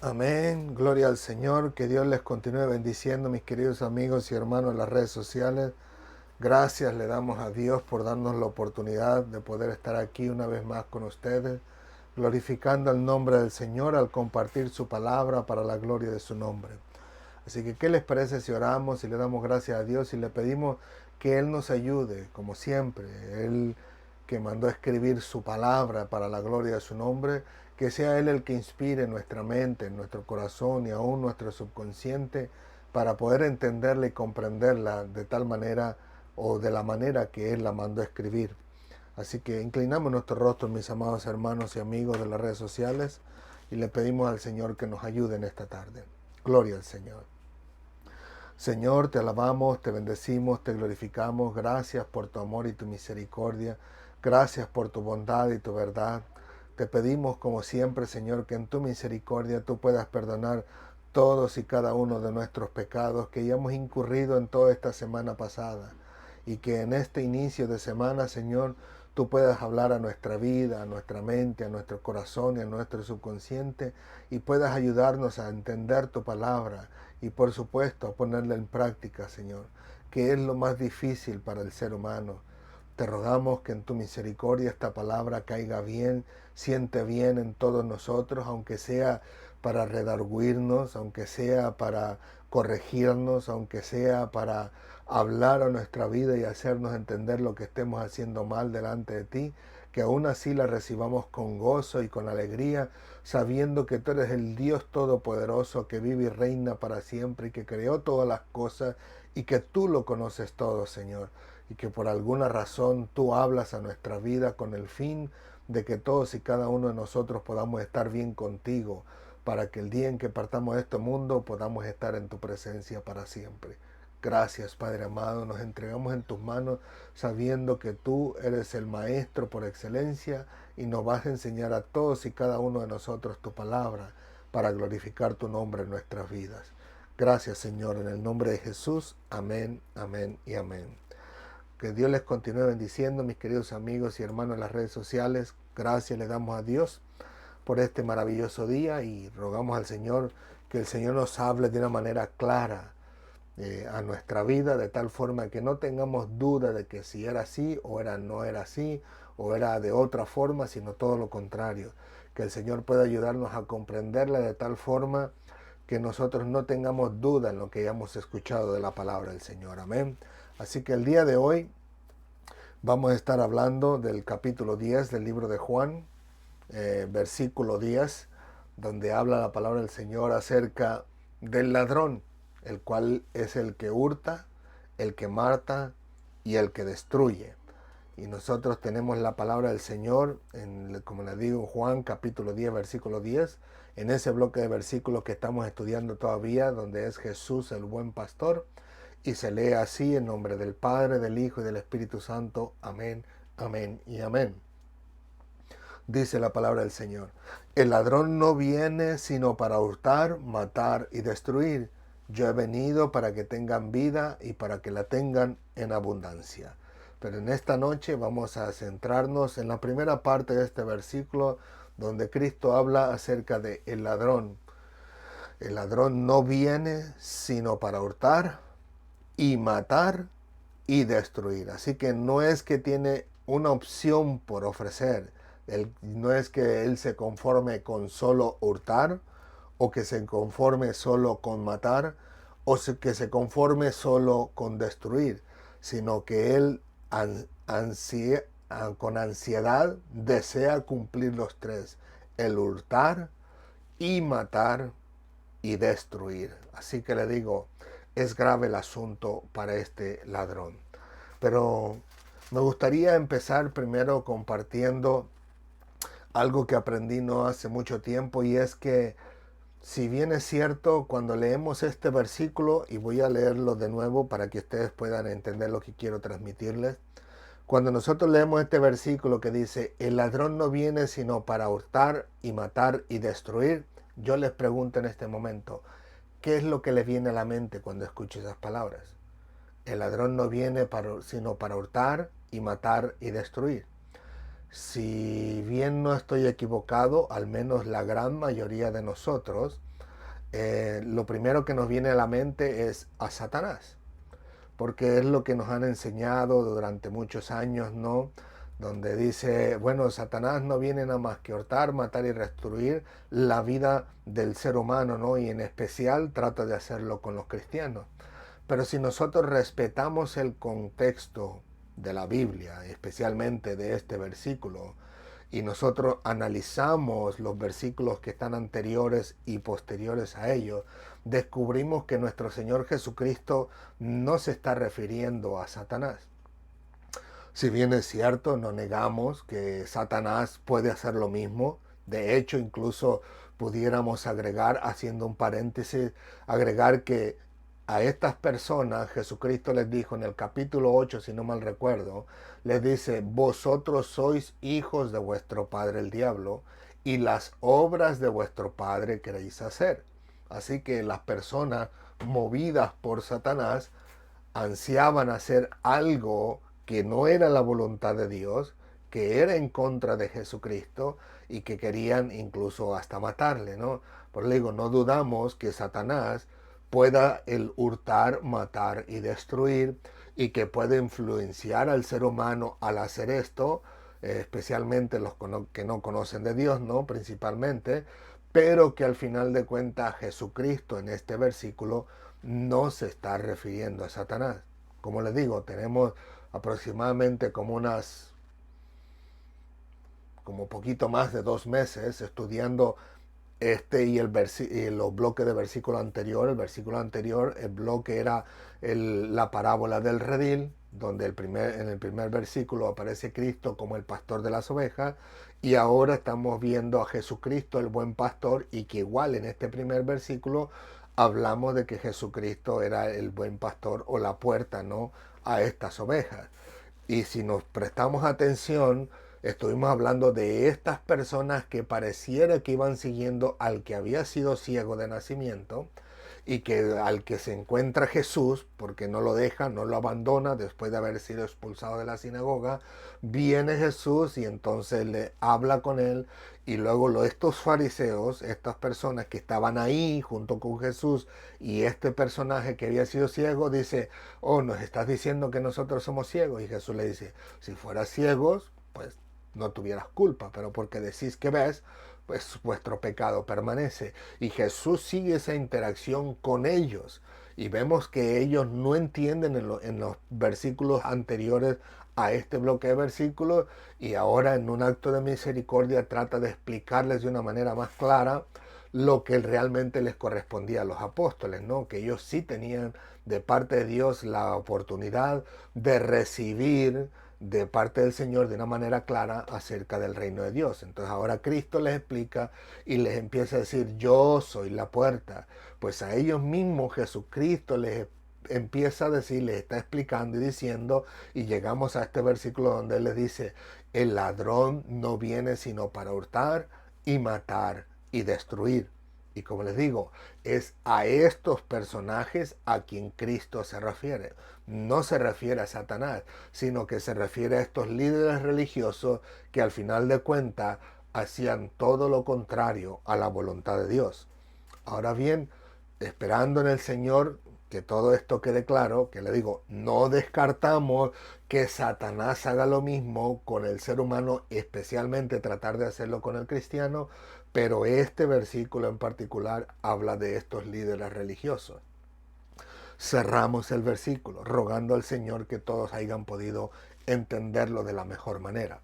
Amén, gloria al Señor, que Dios les continúe bendiciendo, mis queridos amigos y hermanos en las redes sociales. Gracias le damos a Dios por darnos la oportunidad de poder estar aquí una vez más con ustedes, glorificando el nombre del Señor al compartir su palabra para la gloria de su nombre. Así que, ¿qué les parece si oramos y le damos gracias a Dios y le pedimos que Él nos ayude, como siempre? Él que mandó a escribir su palabra para la gloria de su nombre, que sea Él el que inspire nuestra mente, nuestro corazón y aún nuestro subconsciente para poder entenderla y comprenderla de tal manera o de la manera que Él la mandó a escribir. Así que inclinamos nuestro rostro, mis amados hermanos y amigos de las redes sociales, y le pedimos al Señor que nos ayude en esta tarde. Gloria al Señor. Señor, te alabamos, te bendecimos, te glorificamos. Gracias por tu amor y tu misericordia. Gracias por tu bondad y tu verdad. Te pedimos, como siempre, Señor, que en tu misericordia tú puedas perdonar todos y cada uno de nuestros pecados que hayamos incurrido en toda esta semana pasada. Y que en este inicio de semana, Señor, tú puedas hablar a nuestra vida, a nuestra mente, a nuestro corazón y a nuestro subconsciente y puedas ayudarnos a entender tu palabra y por supuesto a ponerla en práctica, Señor, que es lo más difícil para el ser humano. Te rogamos que en tu misericordia esta palabra caiga bien, siente bien en todos nosotros, aunque sea para redarguirnos, aunque sea para corregirnos, aunque sea para hablar a nuestra vida y hacernos entender lo que estemos haciendo mal delante de ti, que aún así la recibamos con gozo y con alegría, sabiendo que tú eres el Dios Todopoderoso que vive y reina para siempre y que creó todas las cosas y que tú lo conoces todo, Señor, y que por alguna razón tú hablas a nuestra vida con el fin de que todos y cada uno de nosotros podamos estar bien contigo, para que el día en que partamos de este mundo podamos estar en tu presencia para siempre. Gracias, Padre amado, nos entregamos en tus manos sabiendo que tú eres el Maestro por excelencia y nos vas a enseñar a todos y cada uno de nosotros tu palabra para glorificar tu nombre en nuestras vidas. Gracias, Señor, en el nombre de Jesús. Amén, amén y amén. Que Dios les continúe bendiciendo, mis queridos amigos y hermanos en las redes sociales. Gracias le damos a Dios por este maravilloso día y rogamos al Señor que el Señor nos hable de una manera clara a nuestra vida, de tal forma que no tengamos duda de que si era así o no era así o era de otra forma, sino todo lo contrario. Que el Señor pueda ayudarnos a comprenderla de tal forma que nosotros no tengamos duda en lo que hayamos escuchado de la palabra del Señor. Amén. Así que el día de hoy vamos a estar hablando del capítulo 10 del libro de Juan, versículo 10, donde habla la palabra del Señor acerca del ladrón, el cual es el que hurta, el que mata y el que destruye. Y nosotros tenemos la palabra del Señor, como le digo, en Juan capítulo 10, versículo 10, en ese bloque de versículos que estamos estudiando todavía, donde es Jesús el buen pastor, y se lee así en nombre del Padre, del Hijo y del Espíritu Santo. Amén, amén y amén. Dice la palabra del Señor: el ladrón no viene sino para hurtar, matar y destruir. Yo he venido para que tengan vida y para que la tengan en abundancia. Pero en esta noche vamos a centrarnos en la primera parte de este versículo, donde Cristo habla acerca de el ladrón. El ladrón no viene sino para hurtar y matar y destruir. Así que no es que tiene una opción por ofrecer. No es que él se conforme con solo hurtar, o que se conforme solo con matar, o que se conforme solo con destruir, sino que él con ansiedad desea cumplir los tres: el hurtar y matar y destruir. Así que le digo, es grave el asunto para este ladrón. Pero me gustaría empezar primero compartiendo algo que aprendí no hace mucho tiempo, y es que si bien es cierto, cuando leemos este versículo, y voy a leerlo de nuevo para que ustedes puedan entender lo que quiero transmitirles, cuando nosotros leemos este versículo que dice: el ladrón no viene sino para hurtar y matar y destruir, yo les pregunto en este momento, ¿qué es lo que les viene a la mente cuando escucho esas palabras? El ladrón no viene sino para hurtar y matar y destruir. Si bien no estoy equivocado, al menos la gran mayoría de nosotros, lo primero que nos viene a la mente es a Satanás, porque es lo que nos han enseñado durante muchos años, ¿no? Donde dice, bueno, Satanás no viene nada más que hurtar, matar y destruir la vida del ser humano, ¿no? Y en especial trata de hacerlo con los cristianos. Pero si nosotros respetamos el contexto de la Biblia, especialmente de este versículo, y nosotros analizamos los versículos que están anteriores y posteriores a ellos, descubrimos que nuestro Señor Jesucristo no se está refiriendo a Satanás. Si bien es cierto, no negamos que Satanás puede hacer lo mismo. De hecho, incluso pudiéramos agregar, haciendo un paréntesis, agregar que a estas personas Jesucristo les dijo en el capítulo 8, si no mal recuerdo, les dice, vosotros sois hijos de vuestro padre el diablo, y las obras de vuestro padre queréis hacer. Así que las personas movidas por Satanás ansiaban hacer algo que no era la voluntad de Dios, que era en contra de Jesucristo y que querían incluso hasta matarle, ¿no? Por eso digo, no dudamos que Satanás pueda el hurtar, matar y destruir y que puede influenciar al ser humano al hacer esto, especialmente los que no conocen de Dios, ¿no? Principalmente, pero que al final de cuentas Jesucristo en este versículo no se está refiriendo a Satanás. Como les digo, tenemos aproximadamente como poquito más de 2 meses estudiando y los bloques de versículo anterior. El versículo anterior, el bloque era la parábola del redil, donde en el primer versículo aparece Cristo como el pastor de las ovejas, y ahora estamos viendo a Jesucristo, el buen pastor, y que igual en este primer versículo hablamos de que Jesucristo era el buen pastor o la puerta, ¿no?, a estas ovejas. Y si nos prestamos atención, estuvimos hablando de estas personas que pareciera que iban siguiendo al que había sido ciego de nacimiento y que al que se encuentra Jesús, porque no lo deja, no lo abandona después de haber sido expulsado de la sinagoga, viene Jesús y entonces le habla con él y luego estos fariseos, estas personas que estaban ahí junto con Jesús y este personaje que había sido ciego dice, oh, nos estás diciendo que nosotros somos ciegos, y Jesús le dice, si fueras ciegos, pues no tuvieras culpa, pero porque decís que ves, pues vuestro pecado permanece. Y Jesús sigue esa interacción con ellos. Y vemos que ellos no entienden en los versículos anteriores a este bloque de versículos, y ahora en un acto de misericordia trata de explicarles de una manera más clara lo que realmente les correspondía a los apóstoles, ¿no? Que ellos sí tenían de parte de Dios la oportunidad de recibir de parte del Señor de una manera clara acerca del reino de Dios. Entonces ahora Cristo les explica y les empieza a decir, yo soy la puerta. Pues a ellos mismos Jesucristo les empieza a decir, les está explicando y diciendo, y llegamos a este versículo donde él les dice, el ladrón no viene sino para hurtar y matar y destruir. Y como les digo, es a estos personajes a quien Cristo se refiere. No se refiere a Satanás, sino que se refiere a estos líderes religiosos que al final de cuentas hacían todo lo contrario a la voluntad de Dios. Ahora bien, esperando en el Señor que todo esto quede claro, que le digo, no descartamos que Satanás haga lo mismo con el ser humano, especialmente tratar de hacerlo con el cristiano, pero este versículo en particular habla de estos líderes religiosos. Cerramos el versículo rogando al Señor que todos hayan podido entenderlo de la mejor manera.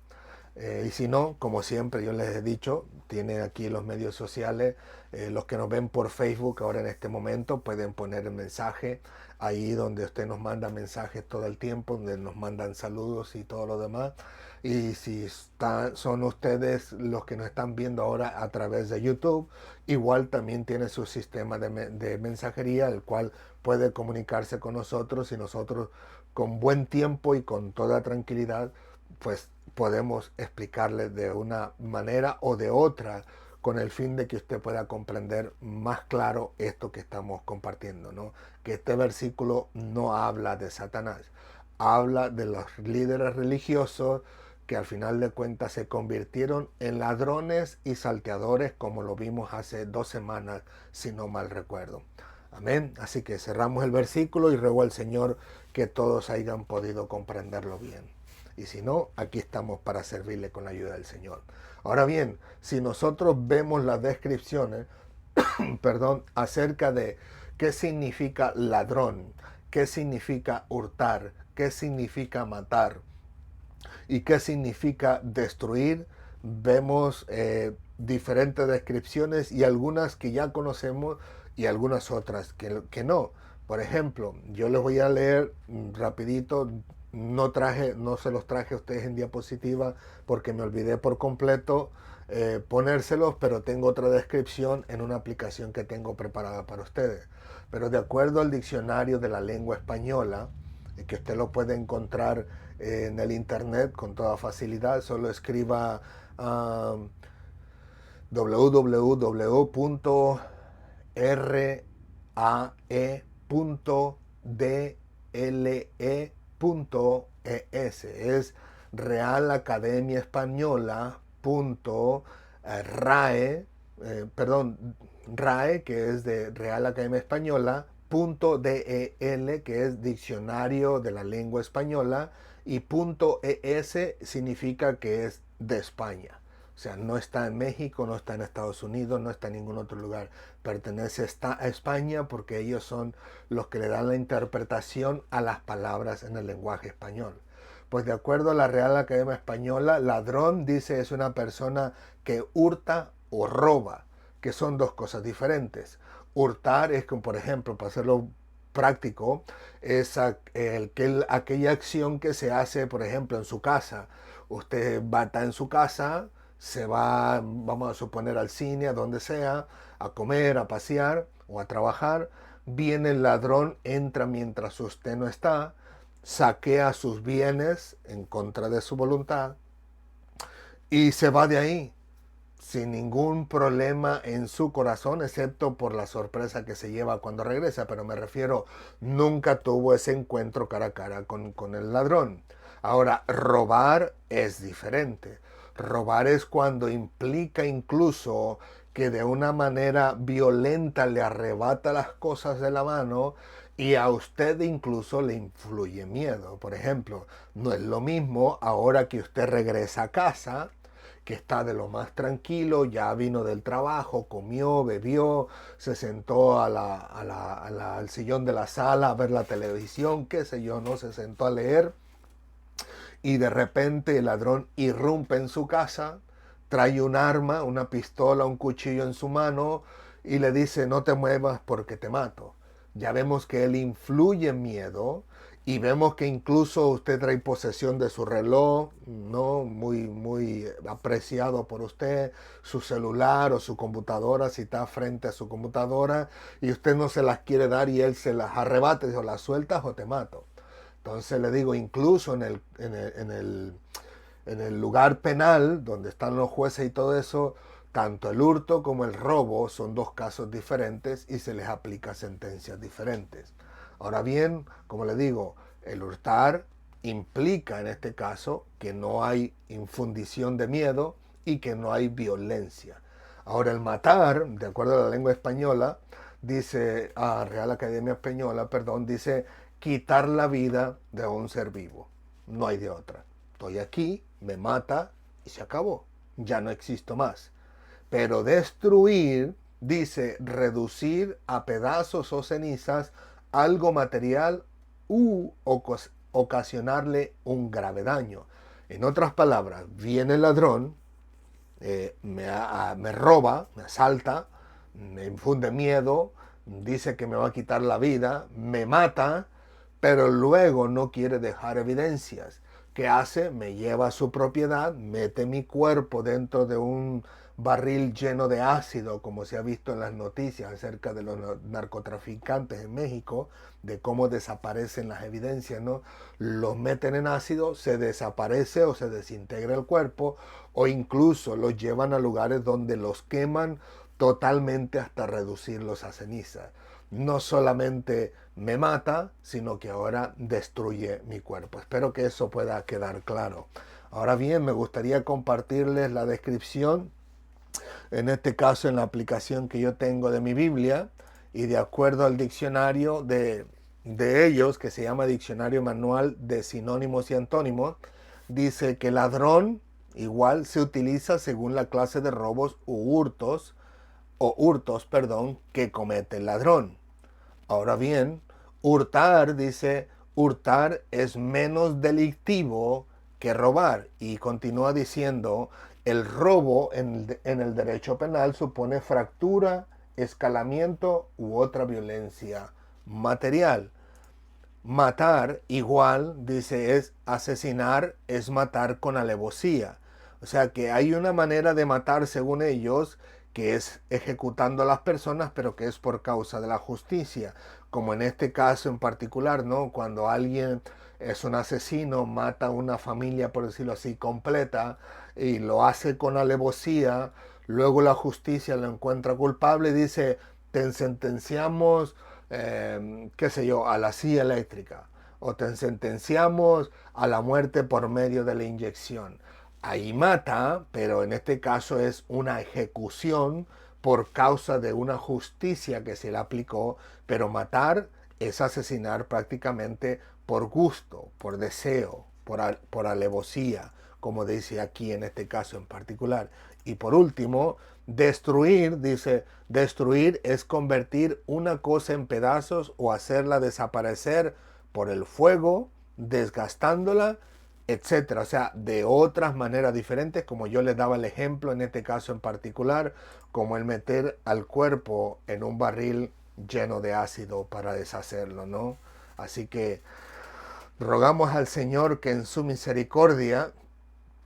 Y si no, como siempre yo les he dicho, tienen aquí los medios sociales, los que nos ven por Facebook ahora en este momento pueden poner el mensaje ahí donde usted nos manda mensajes todo el tiempo, donde nos mandan saludos y todo lo demás. Y si son ustedes los que nos están viendo ahora a través de YouTube, igual también tiene su sistema de mensajería, el cual puede comunicarse con nosotros y nosotros con buen tiempo y con toda tranquilidad pues podemos explicarle de una manera o de otra con el fin de que usted pueda comprender más claro esto que estamos compartiendo, ¿no? Que este versículo no habla de Satanás, habla de los líderes religiosos que al final de cuentas se convirtieron en ladrones y salteadores, como lo vimos hace 2 semanas, si no mal recuerdo. Amén. Así que cerramos el versículo y ruego al Señor que todos hayan podido comprenderlo bien. Y si no, aquí estamos para servirle con la ayuda del Señor. Ahora bien, si nosotros vemos las descripciones, acerca de qué significa ladrón, qué significa hurtar, qué significa matar y qué significa destruir, vemos diferentes descripciones y algunas que ya conocemos y algunas otras que no. Por ejemplo, yo les voy a leer rapidito, no se los traje a ustedes en diapositiva porque me olvidé por completo ponérselos, pero tengo otra descripción en una aplicación que tengo preparada para ustedes. Pero de acuerdo al diccionario de la lengua española, que usted lo puede encontrar en el internet con toda facilidad, solo escriba www.rae.dle.es. Es Real Academia Española RAE, RAE, que es de Real Academia Española, .del, que es Diccionario de la Lengua Española, y .es significa que es de España. O sea, no está en México, no está en Estados Unidos, no está en ningún otro lugar. Pertenece a España porque ellos son los que le dan la interpretación a las palabras en el lenguaje español. Pues de acuerdo a la Real Academia Española, ladrón, dice, es una persona que hurta o roba, que son dos cosas diferentes. Hurtar es como, por ejemplo, para hacerlo práctico, es aquella acción que se hace, por ejemplo, en su casa. Usted va a estar en su casa, se va, vamos a suponer, al cine, a donde sea, a comer, a pasear o a trabajar. Viene el ladrón, entra mientras usted no está, saquea sus bienes en contra de su voluntad y se va de ahí sin ningún problema en su corazón, excepto por la sorpresa que se lleva cuando regresa. Pero me refiero, nunca tuvo ese encuentro cara a cara con el ladrón. Ahora, robar es diferente. Robar es cuando implica incluso que de una manera violenta le arrebata las cosas de la mano y a usted incluso le influye miedo. Por ejemplo, no es lo mismo ahora que usted regresa a casa, que está de lo más tranquilo, ya vino del trabajo, comió, bebió, se sentó al sillón de la sala a ver la televisión, qué sé yo, no se sentó a leer, y de repente el ladrón irrumpe en su casa, trae un arma, una pistola, un cuchillo en su mano y le dice: no te muevas porque te mato. Ya vemos que él influye miedo y vemos que incluso usted trae posesión de su reloj, ¿no? Muy apreciado por usted, su celular o su computadora, si está frente a su computadora y usted no se las quiere dar y él se las arrebata y dice: o las sueltas o te mato. Entonces le digo, incluso en el lugar penal, donde están los jueces y todo eso, tanto el hurto como el robo son dos casos diferentes y se les aplica sentencias diferentes. Ahora bien, como le digo, el hurtar implica en este caso que no hay infundición de miedo y que no hay violencia. Ahora, el matar, de acuerdo a la lengua española, dice, Real Academia Española, perdón, dice quitar la vida de un ser vivo. No hay de otra. Estoy aquí, me mata y se acabó. Ya no existo más. Pero destruir dice reducir a pedazos o cenizas algo material u ocasionarle un grave daño. En otras palabras, viene el ladrón, me roba, me asalta, me infunde miedo, dice que me va a quitar la vida, me mata, pero luego no quiere dejar evidencias. ¿Qué hace? Me lleva a su propiedad, mete mi cuerpo dentro de un barril lleno de ácido, como se ha visto en las noticias acerca de los narcotraficantes en México, de cómo desaparecen las evidencias, ¿no? Los meten en ácido, se desaparece o se desintegra el cuerpo, o incluso los llevan a lugares donde los queman totalmente hasta reducirlos a cenizas. No solamente me mata, sino que ahora destruye mi cuerpo. Espero que eso pueda quedar claro. Ahora bien, me gustaría compartirles la descripción, en este caso en la aplicación que yo tengo de mi Biblia, y de acuerdo al diccionario de ellos, que se llama Diccionario Manual de Sinónimos y Antónimos, dice que ladrón igual se utiliza según la clase de robos o hurtos, perdón, que comete el ladrón. Ahora bien, hurtar, dice, hurtar es menos delictivo que robar. Y continúa diciendo, el robo en el derecho penal supone fractura, escalamiento u otra violencia material. Matar igual, dice, es asesinar, es matar con alevosía. O sea que hay una manera de matar según ellos que es ejecutando a las personas, pero que es por causa de la justicia. Como en este caso en particular, ¿no? Cuando alguien es un asesino, mata a una familia, por decirlo así, completa, y lo hace con alevosía, luego la justicia lo encuentra culpable y dice, te sentenciamos qué sé yo, a la silla eléctrica o te sentenciamos a la muerte por medio de la inyección. Ahí mata, pero en este caso es una ejecución por causa de una justicia que se le aplicó, pero matar es asesinar prácticamente por gusto, por deseo, por alevosía, como dice aquí en este caso en particular. Y por último, destruir, dice, destruir es convertir una cosa en pedazos o hacerla desaparecer por el fuego, desgastándola, etcétera. O sea, de otras maneras diferentes, como yo les daba el ejemplo en este caso en particular, como el meter al cuerpo en un barril lleno de ácido para deshacerlo, ¿no? Así que rogamos al Señor que en su misericordia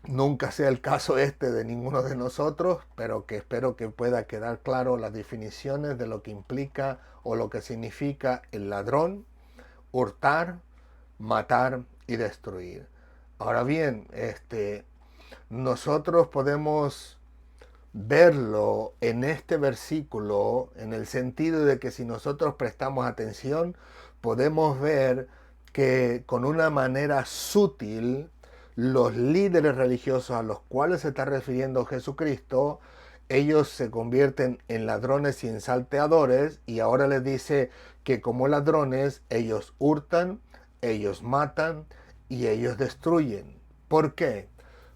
nunca sea el caso este de ninguno de nosotros, pero que espero que pueda quedar claro las definiciones de lo que implica o lo que significa el ladrón, hurtar, matar y destruir. Ahora bien, nosotros podemos verlo en este versículo en el sentido de que si nosotros prestamos atención, podemos ver que con una manera sutil los líderes religiosos a los cuales se está refiriendo Jesucristo, ellos se convierten en ladrones y en salteadores, y ahora les dice que como ladrones ellos hurtan, ellos matan y ellos destruyen. ¿Por qué?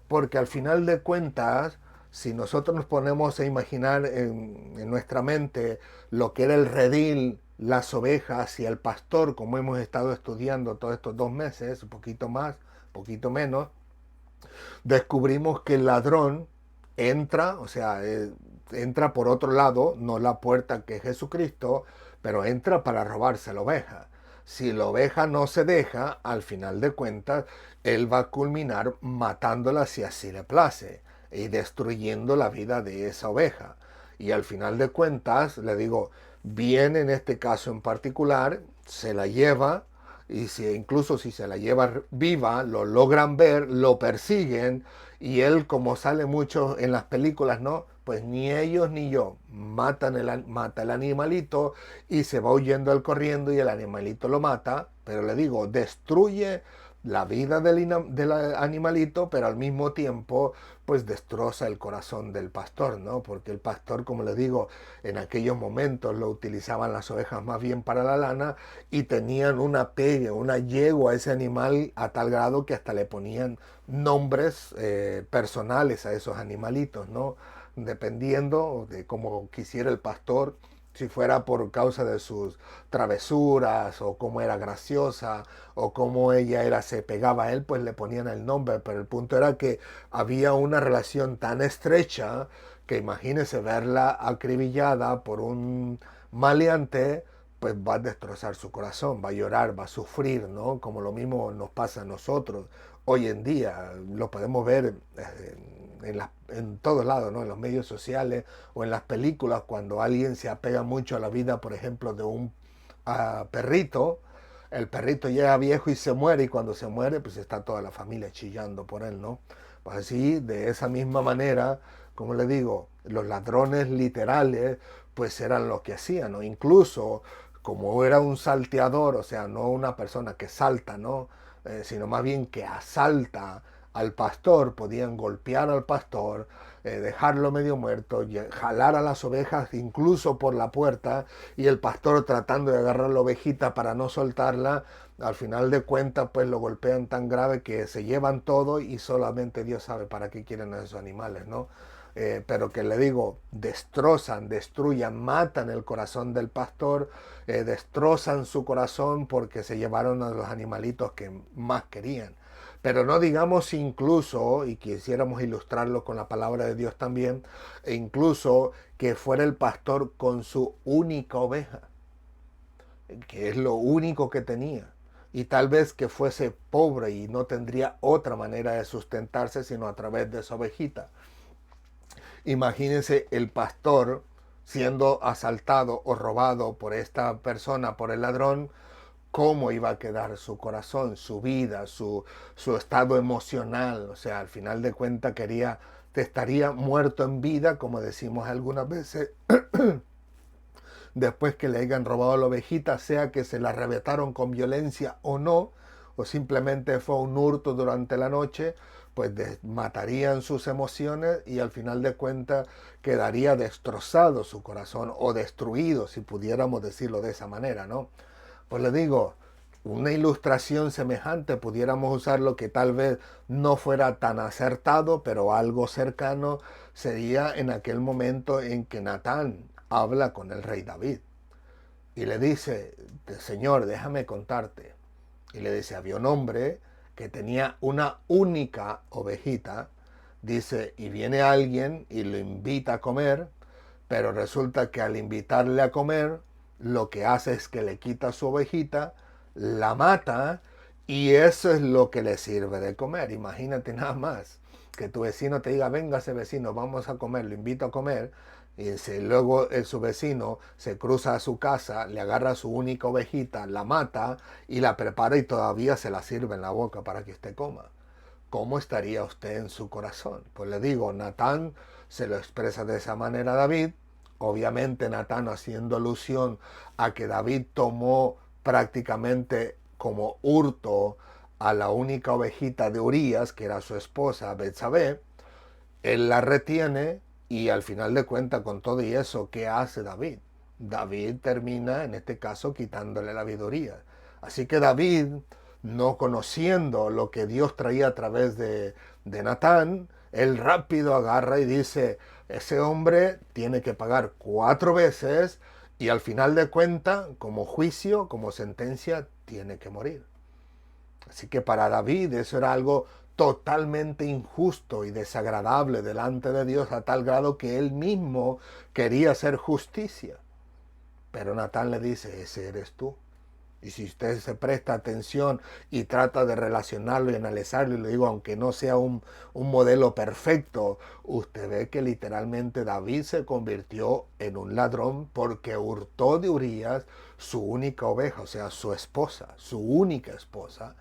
Porque al final de cuentas, si nosotros nos ponemos a imaginar en nuestra mente lo que era el redil, las ovejas y el pastor, como hemos estado estudiando todos estos 2 meses, un poquito más, un poquito menos, descubrimos que el ladrón entra, o sea, entra por otro lado, no la puerta que es Jesucristo, pero entra para robarse la oveja. Si la oveja no se deja, al final de cuentas, él va a culminar matándola si así le place y destruyendo la vida de esa oveja. Y al final de cuentas, le digo, viene en este caso en particular, se la lleva, y si, incluso si se la lleva viva, lo logran ver, lo persiguen, y él, como sale mucho en las películas, ¿no? Pues ni ellos ni yo mata el animalito y se va huyendo él corriendo y el animalito lo mata, pero le digo, destruye la vida del animalito, pero al mismo tiempo pues destroza el corazón del pastor, ¿no? Porque el pastor, como le digo, en aquellos momentos lo utilizaban las ovejas más bien para la lana y tenían un apego, una yegua a ese animal a tal grado que hasta le ponían nombres personales a esos animalitos, ¿no? Dependiendo de cómo quisiera el pastor, si fuera por causa de sus travesuras o cómo era graciosa o cómo ella era, se pegaba a él, pues le ponían el nombre, pero el punto era que había una relación tan estrecha que imagínese verla acribillada por un maleante, pues va a destrozar su corazón, va a llorar, va a sufrir, ¿no? Como lo mismo nos pasa a nosotros hoy en día, lo podemos ver en todos lados, ¿no? En los medios sociales o en las películas, cuando alguien se apega mucho a la vida, por ejemplo, de un perrito, el perrito llega viejo y se muere, y cuando se muere, pues está toda la familia chillando por él, ¿no? Pues así, de esa misma manera, como le digo, los ladrones literales, pues eran lo que hacían, ¿no? Incluso, como era un salteador, o sea, no una persona que salta, ¿no? Sino más bien que asalta al pastor, podían golpear al pastor, dejarlo medio muerto, jalar a las ovejas incluso por la puerta, y el pastor tratando de agarrar la ovejita para no soltarla, al final de cuentas pues lo golpean tan grave que se llevan todo y solamente Dios sabe para qué quieren a esos animales, ¿no? Pero que le digo, destrozan, destruyan, matan el corazón del pastor, destrozan su corazón porque se llevaron a los animalitos que más querían. Pero no digamos incluso, y quisiéramos ilustrarlo con la palabra de Dios también, e incluso que fuera el pastor con su única oveja, que es lo único que tenía. Y tal vez que fuese pobre y no tendría otra manera de sustentarse sino a través de esa ovejita. Imagínense el pastor siendo asaltado o robado por esta persona, por el ladrón, cómo iba a quedar su corazón, su vida, su estado emocional. O sea, al final de cuentas estaría muerto en vida, como decimos algunas veces, después que le hayan robado la ovejita, sea que se la arrebataron con violencia o no, o simplemente fue un hurto durante la noche, pues matarían sus emociones y al final de cuentas quedaría destrozado su corazón o destruido, si pudiéramos decirlo de esa manera, ¿no? Pues le digo, una ilustración semejante pudiéramos usarlo que tal vez no fuera tan acertado, pero algo cercano sería en aquel momento en que Natán habla con el rey David y le dice, Señor, déjame contarte. Y le dice, había un hombre que tenía una única ovejita, dice, y viene alguien y lo invita a comer, pero resulta que al invitarle a comer, lo que hace es que le quita su ovejita, la mata, y eso es lo que le sirve de comer. Imagínate nada más, que tu vecino te diga, véngase vecino, vamos a comer, lo invito a comer, y luego su vecino se cruza a su casa, le agarra su única ovejita, la mata y la prepara y todavía se la sirve en la boca para que usted coma. ¿Cómo estaría usted en su corazón? Pues le digo, Natán se lo expresa de esa manera a David. Obviamente Natán haciendo alusión a que David tomó prácticamente como hurto a la única ovejita de Urías, que era su esposa Betsabé. Él la retiene y al final de cuentas con todo y eso, ¿qué hace David? David termina en este caso quitándole la vida a Urías. Así que David, no conociendo lo que Dios traía a través de Natán, él rápido agarra y dice, ese hombre tiene que pagar 4 veces y al final de cuentas, como juicio, como sentencia, tiene que morir. Así que para David eso era algo totalmente injusto y desagradable delante de Dios a tal grado que él mismo quería hacer justicia. Pero Natán le dice, ese eres tú. Y si usted se presta atención y trata de relacionarlo y analizarlo, y le digo, aunque no sea un modelo perfecto, usted ve que literalmente David se convirtió en un ladrón porque hurtó de Urías su única oveja, o sea, su esposa, su única esposa.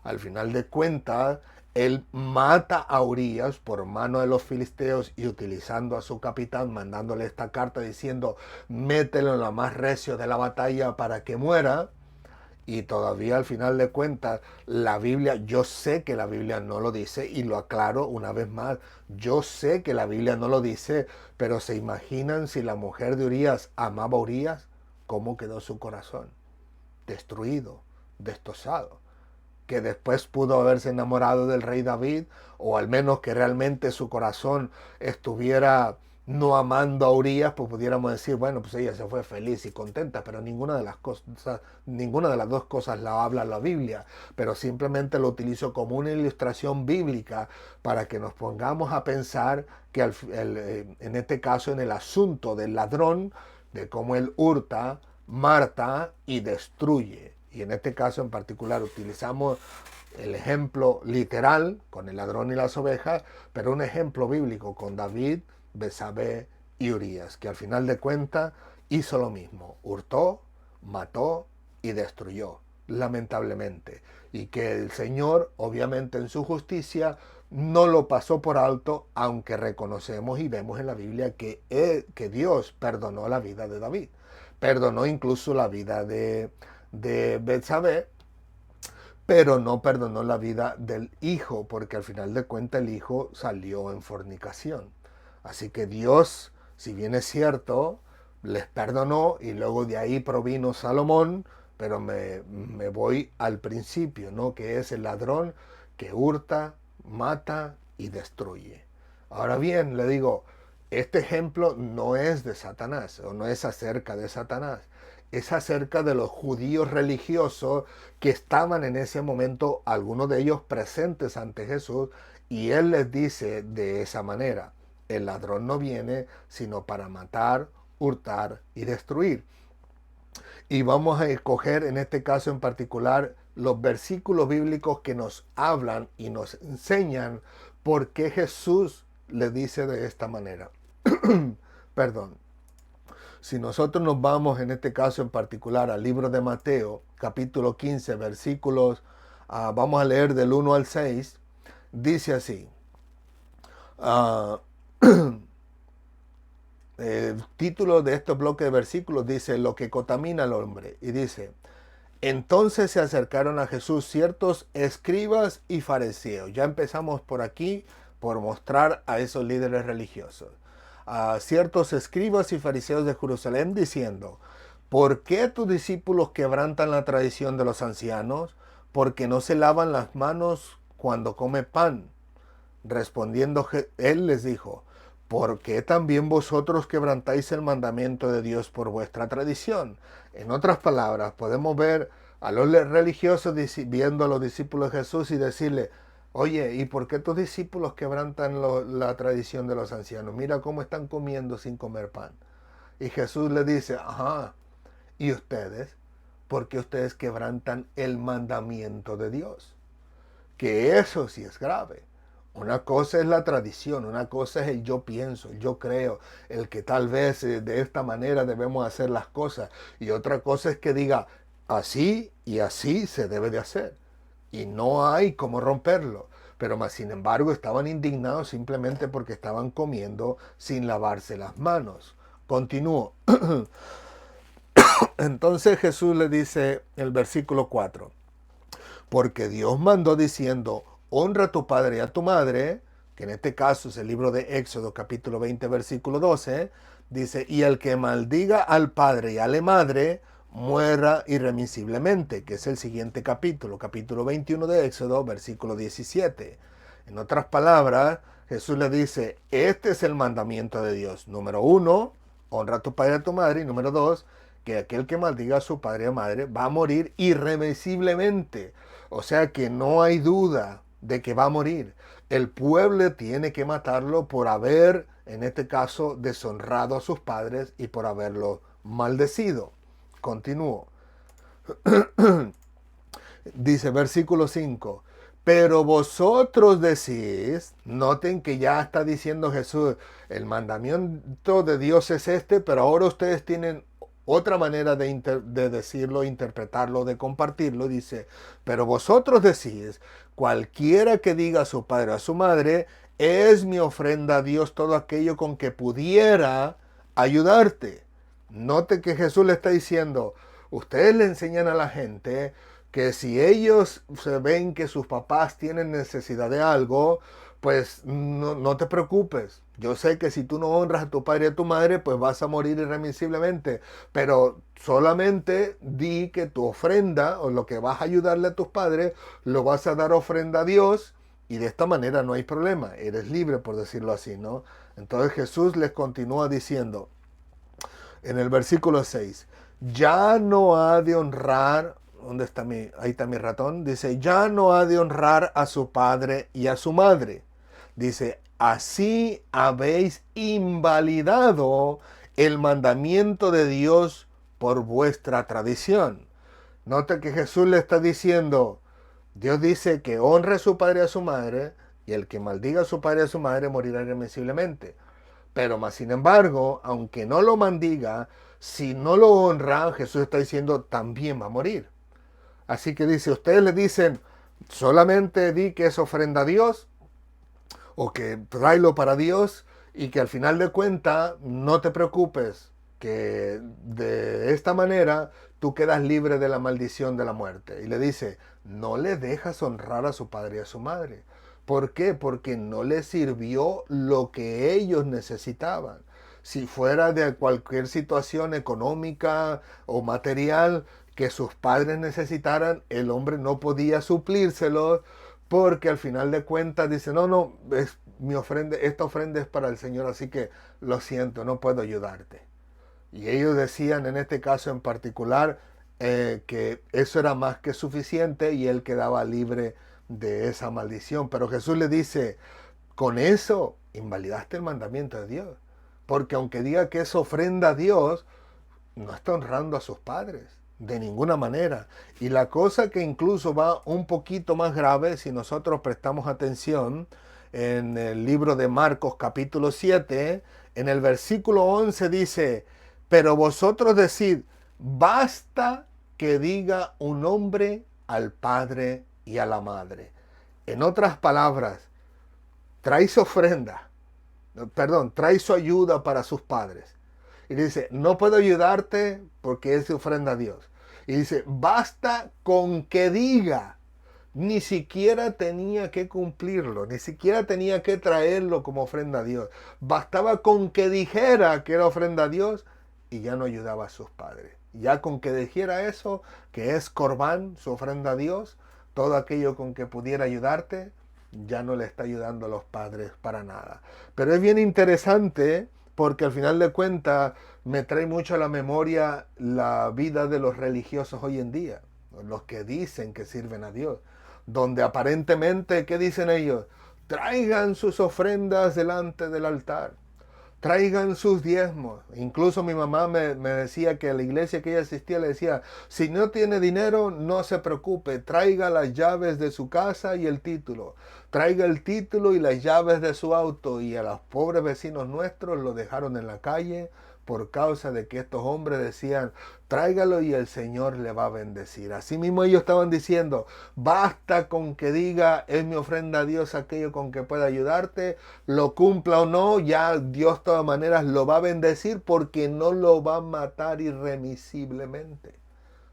Al final de cuentas, él mata a Urías por mano de los filisteos y utilizando a su capitán, mandándole esta carta diciendo, mételo en lo más recio de la batalla para que muera. Y todavía al final de cuentas, la Biblia, yo sé que la Biblia no lo dice y lo aclaro una vez más, yo sé que la Biblia no lo dice, pero ¿se imaginan si la mujer de Urías amaba a Urías? ¿Cómo quedó su corazón? Destruido, destrozado. Que después pudo haberse enamorado del rey David, o al menos que realmente su corazón estuviera no amando a Urías, pues pudiéramos decir, bueno, pues ella se fue feliz y contenta, pero ninguna de las cosas, ninguna de las dos cosas la habla la Biblia, pero simplemente lo utilizo como una ilustración bíblica para que nos pongamos a pensar que en este caso en el asunto del ladrón, de cómo él hurta, mata y destruye. Y en este caso en particular utilizamos el ejemplo literal con el ladrón y las ovejas, pero un ejemplo bíblico con David, Betsabé y Urías, que al final de cuentas hizo lo mismo, hurtó, mató y destruyó, lamentablemente. Y que el Señor, obviamente en su justicia, no lo pasó por alto, aunque reconocemos y vemos en la Biblia que Dios perdonó la vida de David, perdonó incluso la vida de Betsabé, pero no perdonó la vida del hijo, porque al final de cuentas el hijo salió en fornicación. Así que Dios, si bien es cierto, les perdonó y luego de ahí provino Salomón, pero me voy al principio, ¿no? Que es el ladrón que hurta, mata y destruye. Ahora bien, le digo, este ejemplo no es de Satanás, o no es acerca de Satanás, es acerca de los judíos religiosos que estaban en ese momento, algunos de ellos presentes ante Jesús, y él les dice de esa manera: el ladrón no viene sino para matar, hurtar y destruir. Y vamos a escoger en este caso en particular los versículos bíblicos que nos hablan y nos enseñan por qué Jesús le dice de esta manera. Perdón. Si nosotros nos vamos en este caso en particular al libro de Mateo, capítulo 15, versículos, vamos a leer del 1 al 6, dice así. El título de este bloque de versículos dice: lo que contamina al hombre. Y dice: entonces se acercaron a Jesús ciertos escribas y fariseos. Ya empezamos por aquí, por mostrar a esos líderes religiosos. A ciertos escribas y fariseos de Jerusalén, diciendo: ¿por qué tus discípulos quebrantan la tradición de los ancianos? Porque no se lavan las manos cuando come pan. Respondiendo él les dijo: ¿por qué también vosotros quebrantáis el mandamiento de Dios por vuestra tradición? En otras palabras, podemos ver a los religiosos viendo a los discípulos de Jesús y decirle: oye, ¿y por qué tus discípulos quebrantan la tradición de los ancianos? Mira cómo están comiendo sin comer pan. Y Jesús le dice: ajá, ¿y ustedes? ¿Por qué ustedes quebrantan el mandamiento de Dios? Que eso sí es grave. Una cosa es la tradición, una cosa es el yo pienso, el yo creo, el que tal vez de esta manera debemos hacer las cosas. Y otra cosa es que diga: así y así se debe de hacer. Y no hay cómo romperlo. Pero más sin embargo estaban indignados simplemente porque estaban comiendo sin lavarse las manos. Continúo. Entonces Jesús le dice en el versículo 4: porque Dios mandó diciendo: honra a tu padre y a tu madre, que en este caso es el libro de Éxodo capítulo 20 versículo 12, dice: y el que maldiga al padre y a la madre, muera irremisiblemente, que es el siguiente capítulo 21 de Éxodo, versículo 17. En otras palabras, Jesús le dice: este es el mandamiento de Dios. Número 1, honra a tu padre y a tu madre. Y número 2, que aquel que maldiga a su padre o madre va a morir irremisiblemente. O sea que no hay duda de que va a morir. El pueblo tiene que matarlo por haber, en este caso, deshonrado a sus padres y por haberlo maldecido. Continúo. Dice versículo 5: pero vosotros decís, noten que ya está diciendo Jesús, el mandamiento de Dios es este, pero ahora ustedes tienen otra manera de decirlo, interpretarlo, de compartirlo. Dice: pero vosotros decís, cualquiera que diga a su padre o a su madre, es mi ofrenda a Dios todo aquello con que pudiera ayudarte. Note que Jesús le está diciendo: ustedes le enseñan a la gente que si ellos se ven que sus papás tienen necesidad de algo, pues no te preocupes. Yo sé que si tú no honras a tu padre y a tu madre, pues vas a morir irremisiblemente. Pero solamente di que tu ofrenda o lo que vas a ayudarle a tus padres, lo vas a dar ofrenda a Dios, y de esta manera no hay problema. Eres libre, por decirlo así, ¿no? Entonces Jesús les continúa diciendo en el versículo 6: ya no ha de honrar, ¿dónde está ahí está mi ratón? Dice: ya no ha de honrar a su padre y a su madre. Dice: así habéis invalidado el mandamiento de Dios por vuestra tradición. Nota que Jesús le está diciendo: Dios dice que honre a su padre y a su madre, y el que maldiga a su padre y a su madre morirá irremisiblemente. Pero más sin embargo, aunque no lo maldiga, si no lo honra, Jesús está diciendo, también va a morir. Así que dice, ustedes le dicen, solamente di que es ofrenda a Dios, o que tráelo para Dios, y que al final de cuentas no te preocupes, que de esta manera tú quedas libre de la maldición de la muerte. Y le dice, no le dejas honrar a su padre y a su madre. ¿Por qué? Porque no les sirvió lo que ellos necesitaban. Si fuera de cualquier situación económica o material que sus padres necesitaran, el hombre no podía suplírselo, porque al final de cuentas dice, no, no, mi ofrenda, esta ofrenda es para el Señor, así que lo siento, no puedo ayudarte. Y ellos decían en este caso en particular que eso era más que suficiente y él quedaba libre de esa maldición. Pero Jesús le dice, con eso invalidaste el mandamiento de Dios. Porque aunque diga que es ofrenda a Dios, no está honrando a sus padres de ninguna manera. Y la cosa que incluso va un poquito más grave, si nosotros prestamos atención, en el libro de Marcos capítulo 7, en el versículo 11 dice, pero vosotros decid, basta que diga un hombre al padre y a la madre. En otras palabras, trae su ofrenda, perdón, trae su ayuda para sus padres. Y dice, no puedo ayudarte porque es de ofrenda a Dios. Y dice, basta con que diga. Ni siquiera tenía que cumplirlo, ni siquiera tenía que traerlo como ofrenda a Dios. Bastaba con que dijera que era ofrenda a Dios y ya no ayudaba a sus padres. Ya con que dijera eso, que es corbán, su ofrenda a Dios, todo aquello con que pudiera ayudarte, ya no le está ayudando a los padres para nada. Pero es bien interesante porque al final de cuentas me trae mucho a la memoria la vida de los religiosos hoy en día, los que dicen que sirven a Dios, donde aparentemente, ¿qué dicen ellos? Traigan sus ofrendas delante del altar. Traigan sus diezmos. Incluso mi mamá me decía que a la iglesia que ella asistía le decía, si no tiene dinero, no se preocupe, traiga las llaves de su casa y el título. Traiga el título y las llaves de su auto. Y a los pobres vecinos nuestros lo dejaron en la calle por causa de que estos hombres decían, tráigalo y el Señor le va a bendecir. Así mismo ellos estaban diciendo, basta con que diga, es mi ofrenda a Dios aquello con que pueda ayudarte, lo cumpla o no, ya Dios de todas maneras lo va a bendecir porque no lo va a matar irremisiblemente.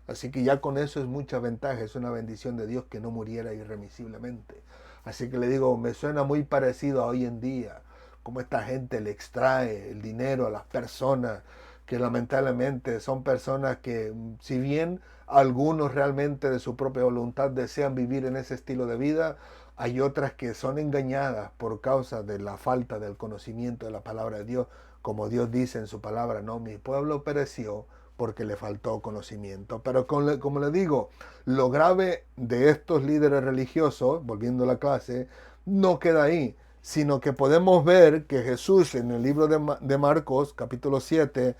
Así que ya con eso es mucha ventaja, es una bendición de Dios que no muriera irremisiblemente. Así que le digo, me suena muy parecido a hoy en día, como esta gente le extrae el dinero a las personas, que lamentablemente son personas que, si bien algunos realmente de su propia voluntad desean vivir en ese estilo de vida, hay otras que son engañadas por causa de la falta del conocimiento de la palabra de Dios, como Dios dice en su palabra, no, mi pueblo pereció porque le faltó conocimiento. Pero como le digo, lo grave de estos líderes religiosos, volviendo a la clase, no queda ahí, sino que podemos ver que Jesús en el libro de Marcos, capítulo 7,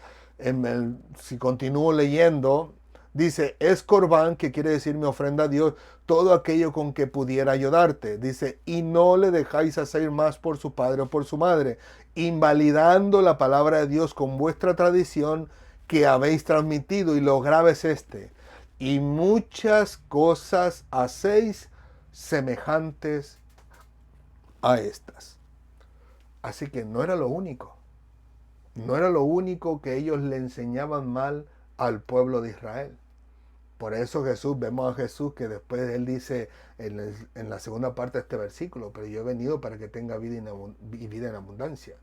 si continúo leyendo, dice, es corbán, que quiere decir mi ofrenda a Dios, todo aquello con que pudiera ayudarte. Dice, y no le dejáis hacer más por su padre o por su madre, invalidando la palabra de Dios con vuestra tradición que habéis transmitido. Y lo grave es este, y muchas cosas hacéis semejantes a estas. Así que no era lo único. No era lo único que ellos le enseñaban mal al pueblo de Israel. Por eso Jesús, vemos a Jesús que después él dice en la segunda parte de este versículo, pero yo he venido para que tenga vida y vida en abundancia.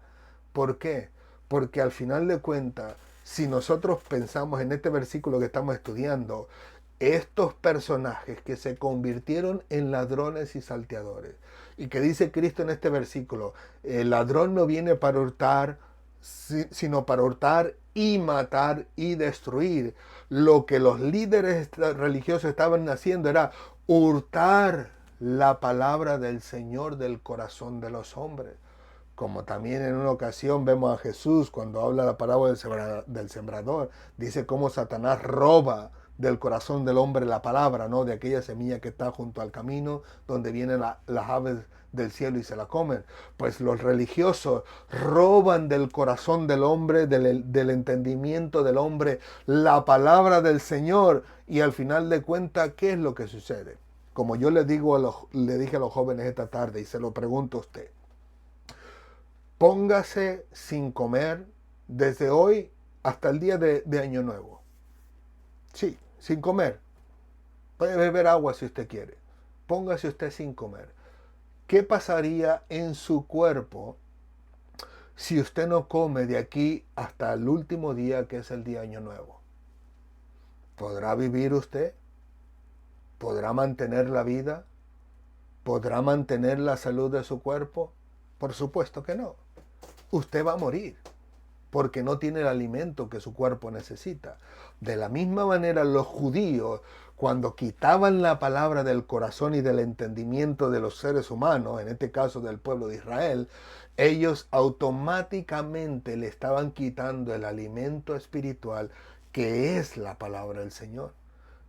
¿Por qué? Porque al final de cuentas, si nosotros pensamos en este versículo que estamos estudiando, estos personajes que se convirtieron en ladrones y salteadores, y que dice Cristo en este versículo, el ladrón no viene para hurtar, sino para hurtar y matar y destruir. Lo que los líderes religiosos estaban haciendo era hurtar la palabra del Señor del corazón de los hombres. Como también en una ocasión vemos a Jesús cuando habla la parábola del sembrador, dice cómo Satanás roba del corazón del hombre la palabra, ¿no? De aquella semilla que está junto al camino, donde vienen las aves del cielo y se la comen. Pues los religiosos roban del corazón del hombre, del entendimiento del hombre, la palabra del Señor, y al final de cuentas, ¿qué es lo que sucede? Como yo le dije a los jóvenes esta tarde y se lo pregunto a usted, póngase sin comer desde hoy hasta el día de Año Nuevo. Sí, sin comer. Puede beber agua si usted quiere. Póngase usted sin comer. ¿Qué pasaría en su cuerpo si usted no come de aquí hasta el último día, que es el día Año Nuevo? ¿Podrá vivir usted? ¿Podrá mantener la vida? ¿Podrá mantener la salud de su cuerpo? Por supuesto que no. Usted va a morir porque no tiene el alimento que su cuerpo necesita. De la misma manera, los judíos, cuando quitaban la palabra del corazón y del entendimiento de los seres humanos, en este caso del pueblo de Israel, ellos automáticamente le estaban quitando el alimento espiritual que es la palabra del Señor.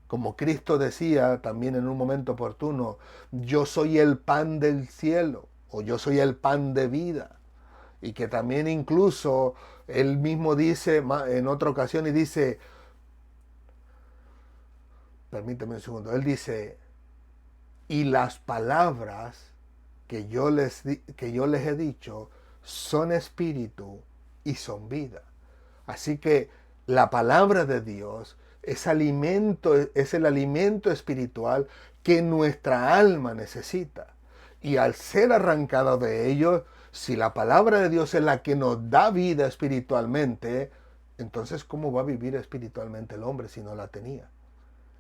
Como Cristo decía también en un momento oportuno, yo soy el pan del cielo, o yo soy el pan de vida. Y que también incluso él mismo dice en otra ocasión y dice, permíteme un segundo, él dice, y las palabras que yo les he dicho son espíritu y son vida. Así que la palabra de Dios es alimento, es el alimento espiritual que nuestra alma necesita. Y al ser arrancada de ellos, si la palabra de Dios es la que nos da vida espiritualmente, entonces ¿cómo va a vivir espiritualmente el hombre si no la tenía?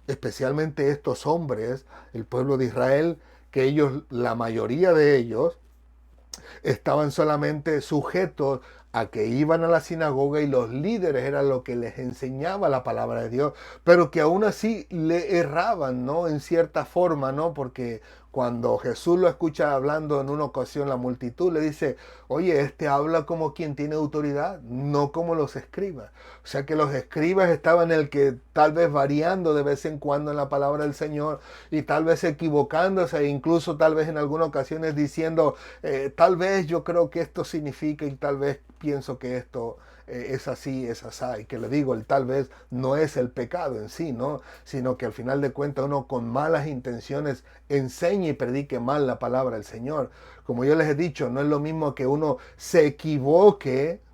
Especialmente estos hombres, el pueblo de Israel, que ellos, la mayoría de ellos, estaban solamente sujetos a que iban a la sinagoga y los líderes eran lo que les enseñaba la palabra de Dios, pero que aún así le erraban, ¿no? En cierta forma, ¿no? Porque cuando Jesús lo escucha hablando en una ocasión, la multitud le dice, oye, este habla como quien tiene autoridad, no como los escribas. O sea que los escribas estaban el que tal vez variando de vez en cuando en la palabra del Señor y tal vez equivocándose e incluso tal vez en algunas ocasiones diciendo, tal vez yo creo que esto significa y tal vez pienso que esto es así, es así. Y que le digo, el tal vez no es el pecado en sí, ¿no? Sino que al final de cuentas uno con malas intenciones enseña y predique mal la palabra del Señor. Como yo les he dicho, no es lo mismo que uno se equivoque,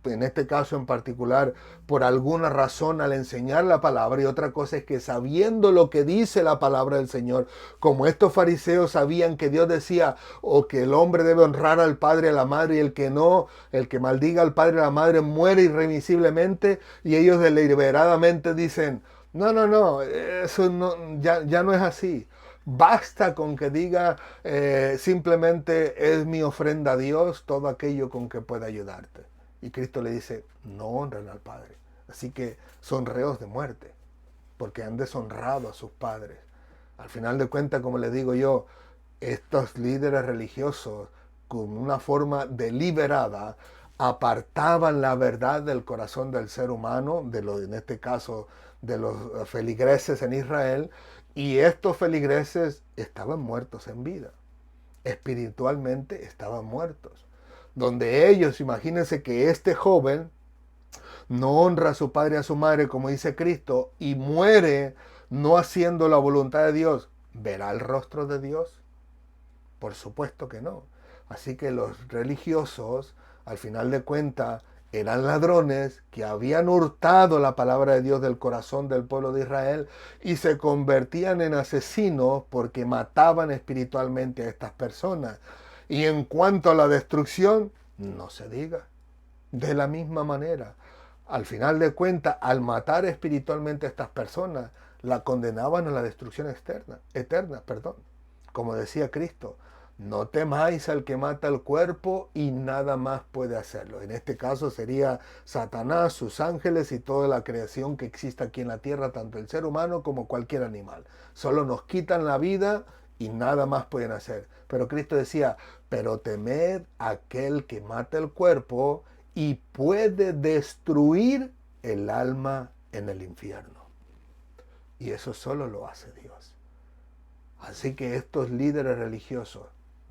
en este caso en particular, por alguna razón al enseñar la palabra, y otra cosa es que sabiendo lo que dice la palabra del Señor, como estos fariseos sabían que Dios decía o que el hombre debe honrar al padre y a la madre, y el que no, el que maldiga al padre y a la madre muere irremisiblemente, y ellos deliberadamente dicen, no, eso no, ya no es así. Basta con que diga simplemente es mi ofrenda a Dios, todo aquello con que pueda ayudarte. Y Cristo le dice, no honran al Padre. Así que son reos de muerte, porque han deshonrado a sus padres. Al final de cuentas, como les digo yo, estos líderes religiosos, con una forma deliberada, apartaban la verdad del corazón del ser humano, en este caso de los feligreses en Israel, y estos feligreses estaban muertos en vida. Espiritualmente estaban muertos. Donde ellos, imagínense que este joven no honra a su padre y a su madre, como dice Cristo, y muere no haciendo la voluntad de Dios, ¿verá el rostro de Dios? Por supuesto que no. Así que los religiosos, al final de cuentas, eran ladrones que habían hurtado la palabra de Dios del corazón del pueblo de Israel y se convertían en asesinos porque mataban espiritualmente a estas personas. Y en cuanto a la destrucción, no se diga. De la misma manera, al final de cuentas, al matar espiritualmente a estas personas, la condenaban a la destrucción eterna, como decía Cristo. No temáis al que mata el cuerpo y nada más puede hacerlo. En este caso sería Satanás, sus ángeles y toda la creación que existe aquí en la tierra, tanto el ser humano como cualquier animal. Solo nos quitan la vida y nada más pueden hacer. Pero Cristo decía, pero temed aquel que mata el cuerpo y puede destruir el alma en el infierno. Y eso solo lo hace Dios. Así que estos líderes religiosos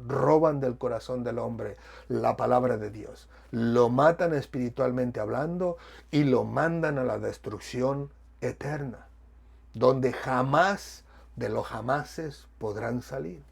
roban del corazón del hombre la palabra de Dios, lo matan espiritualmente hablando y lo mandan a la destrucción eterna, donde jamás de los jamases podrán salir.